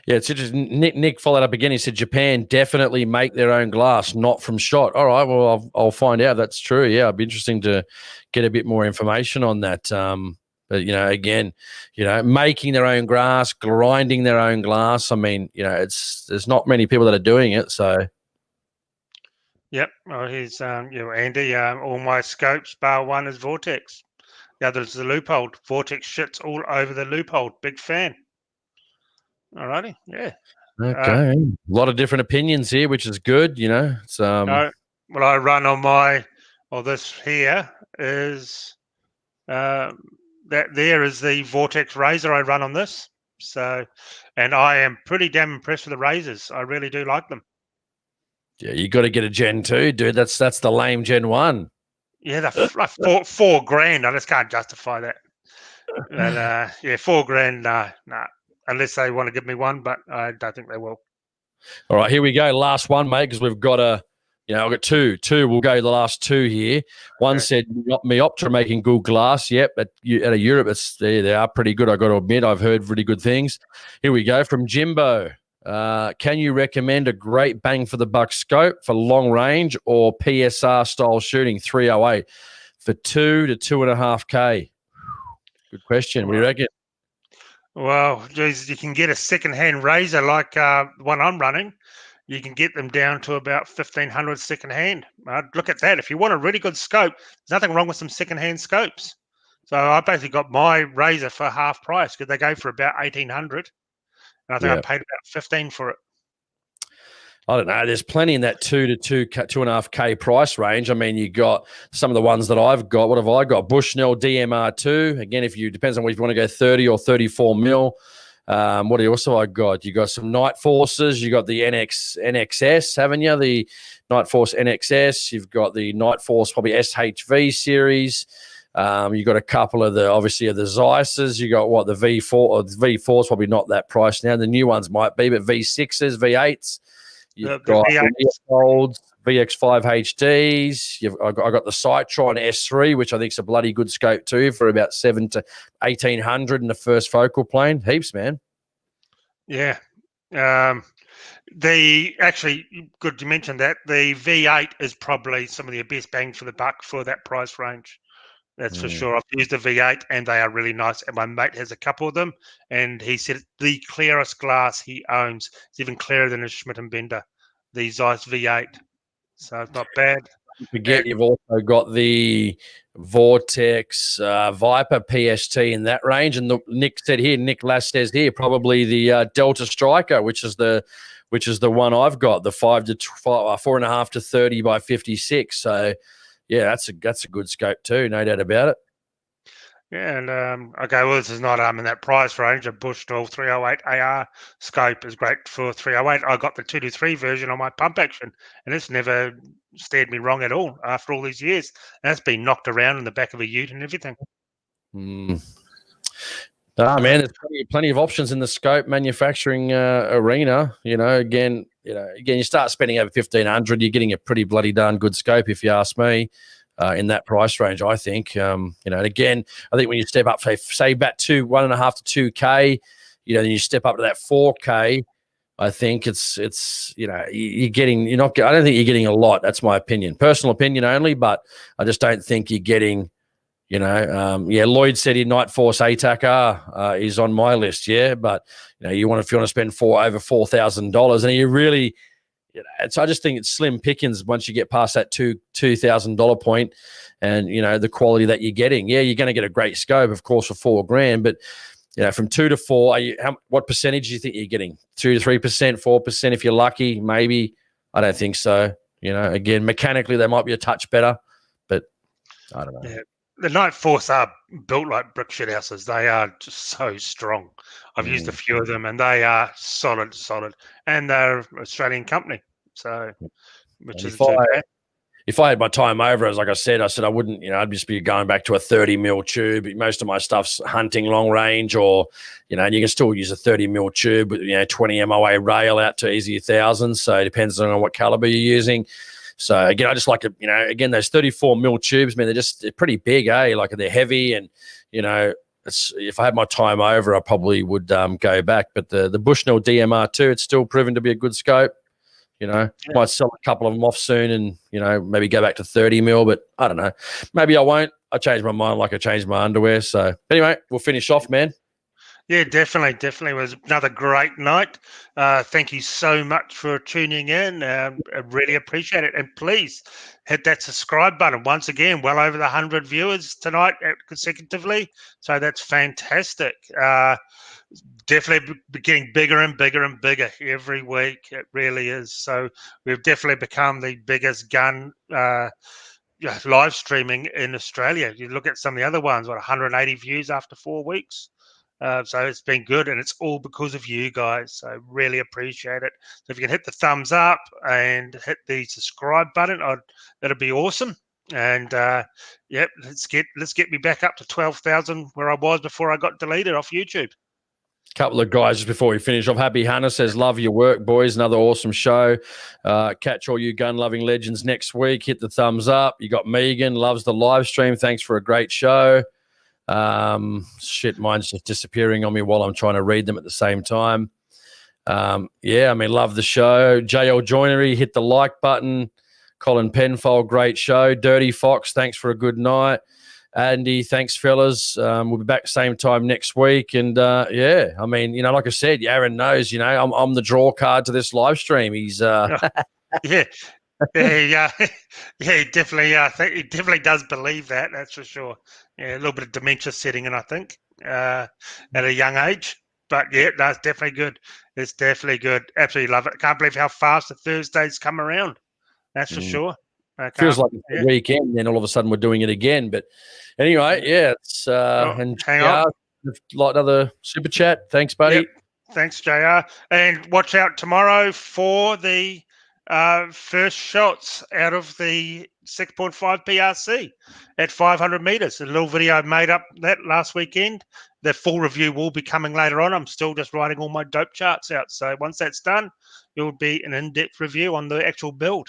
S2: Yeah, it's interesting. Nick followed up again. He said Japan definitely make their own glass, not from shot. All right, well, I'll find out if that's true. Yeah, it'd be interesting to get a bit more information on that. But, again, making their own glass, grinding their own glass. I mean, there's not many people that are doing it. So,
S1: yep. Well, here's Andy. All my scopes, bar one, is Vortex. The other is the Loophole. Vortex shits all over the Loophole. Big fan. All righty. Yeah.
S2: Okay. A lot of different opinions here, which is good. It's
S1: well, I run on my. Well, this here is. That there is the Vortex razor I run on this. So, and I am pretty damn impressed with the razors. I really do like them. Yeah,
S2: you got to get a Gen 2, dude. That's the lame Gen 1.
S1: Yeah, they're like $4,000. I just can't justify that. But yeah, $4,000. Nah. Unless they want to give me one, but I don't think they will.
S2: All right, here we go. Last one, mate, because we've got I've got two. We'll go the last two here. One said, Meoptra making good glass. Yep, out of Europe, they are pretty good. I got to admit, I've heard really good things. Here we go from Jimbo. Can you recommend a great bang for the buck scope for long range or PSR style shooting 308 for 2 to 2.5K? Good question. What do you reckon?
S1: Well, geez, you can get a second-hand razor like the one I'm running. You can get them down to about 1,500 second-hand. I'd look at that. If you want a really good scope, there's nothing wrong with some second-hand scopes. So I basically got my razor for half price because they go for about 1,800, and I think I paid about 15 for it.
S2: I don't know. There's plenty in that 2 to 2.5K price range. I mean, you got some of the ones that I've got. What have I got? Bushnell DMR2. Again, depends on whether you want to go 30 or 34 mil. What else have I got? You got some Night Forces. You got the NXS, haven't you? The Night Force NXS. You've got the Night Force probably SHV series. You got a couple of obviously the Zeisses. You got the V4 or V4's probably not that price now. The new ones might be, but V6s, V8s. You've got the Golds, VX5 HDs. I got the Citron S3, which I think is a bloody good scope too, for about 7 to 1800 in the first focal plane. Heaps, man.
S1: Yeah. Actually, good you mentioned that. The V8 is probably some of the best bang for the buck for that price range. That's for sure. I've used the V8 and they are really nice. And my mate has a couple of them, and he said it's the clearest glass he owns. It's even clearer than a Schmidt and Bender, the Zeiss V8. So it's not bad.
S2: Don't forget, you've also got the Vortex Viper PST in that range. And Nick Lass says here, probably the Delta Striker, which is the one I've got, the 4.5 to 30 by 56. So yeah, that's a good scope too, no doubt about it.
S1: Yeah, and okay, well, this is not in that price range. A Bushnell 308 AR scope is great for 308. I got the 223 version on my pump action, and it's never steered me wrong at all after all these years. And it's been knocked around in the back of a ute and everything.
S2: Man, there's plenty of options in the scope manufacturing arena. Again, you start spending over 1,500, you're getting a pretty bloody darn good scope, if you ask me, in that price range. I think, and again, I think when you step up, say back to 1.5 to 2K, then you step up to that 4K. I think you're getting. I don't think you're getting a lot. That's my opinion, personal opinion only. But I just don't think you're getting. Lloyd said in Night Force ATAC R is on my list, but if you want to spend over $4,000, and you really, I just think it's slim pickings once you get past that $2,000 point, and the quality that you're getting. Yeah, you're going to get a great scope, of course, for $4,000, but from 2 to 4, what percentage do you think you're getting? 2 to 3%, 4% if you're lucky, maybe. I don't think so. Again, mechanically they might be a touch better, but I don't know.
S1: Yeah. The Night Force are built like brick shit houses. They are just so strong. I've used a few of them, and they are solid. And they're an Australian company, so which is
S2: if I had my time over, as like I said I wouldn't. I'd just be going back to a 30 mil tube. Most of my stuff's hunting long range, or and you can still use a 30 mil tube with 20 MOA rail out to easy 1,000. So it depends on what caliber you're using. So again, I just like to, again, those 34 mil tubes, man, they're pretty big, Like they're heavy, and if I had my time over, I probably would go back. But the Bushnell DMR2, it's still proven to be a good scope. Might sell a couple of them off soon, and maybe go back to 30 mil. But I don't know, maybe I won't. I changed my mind, like I changed my underwear. So anyway, we'll finish off, man.
S1: Yeah, definitely. It was another great night. Thank you so much for tuning in. I really appreciate it. And please hit that subscribe button. Once again, well over the 100 viewers tonight consecutively. So that's fantastic. Definitely getting bigger and bigger and bigger every week. It really is. So we've definitely become the biggest gun live streaming in Australia. You look at some of the other ones, 180 views after 4 weeks. So it's been good, and it's all because of you guys. So really appreciate it. So if you can hit the thumbs up and hit the subscribe button, that'd be awesome. And let's get me back up to 12,000 where I was before I got deleted off YouTube.
S2: Couple of guys just before we finish off. Happy Hannah says, love your work, boys. Another awesome show. Catch all you gun-loving legends next week. Hit the thumbs up. You got Megan, loves the live stream. Thanks for a great show. Mine's just disappearing on me while I'm trying to read them at the same time. Love the show. JL Joinery, hit the like button. Colin Penfold, great show. Dirty Fox, thanks for a good night. Andy, thanks, fellas. We'll be back same time next week. And like I said, Aaron knows, I'm the draw card to this live stream. He's
S1: yeah, he definitely. I think he definitely does believe that. That's for sure. Yeah, a little bit of dementia setting in, I think, at a young age. But yeah, that's definitely good. It's definitely good. Absolutely love it. Can't believe how fast the Thursdays come around. That's for sure.
S2: Feels like it's the weekend, then all of a sudden we're doing it again. But anyway, it's
S1: hang on.
S2: Like another super chat. Thanks, buddy.
S1: Yep. Thanks, JR. And watch out tomorrow for the first shots out of the 6.5 PRC at 500 meters. A little video I made up that last weekend. The full review will be coming later on. I'm still just writing all my dope charts out. So once that's done, it will be an in-depth review on the actual build.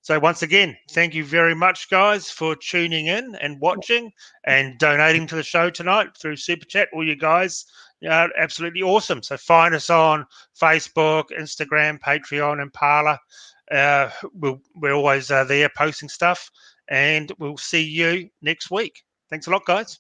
S1: So once again, thank you very much, guys, for tuning in and watching and donating to the show tonight through Super Chat. All you guys are absolutely awesome. So find us on Facebook, Instagram, Patreon, and Parler. We're always there posting stuff, and we'll see you next week. Thanks a lot, guys.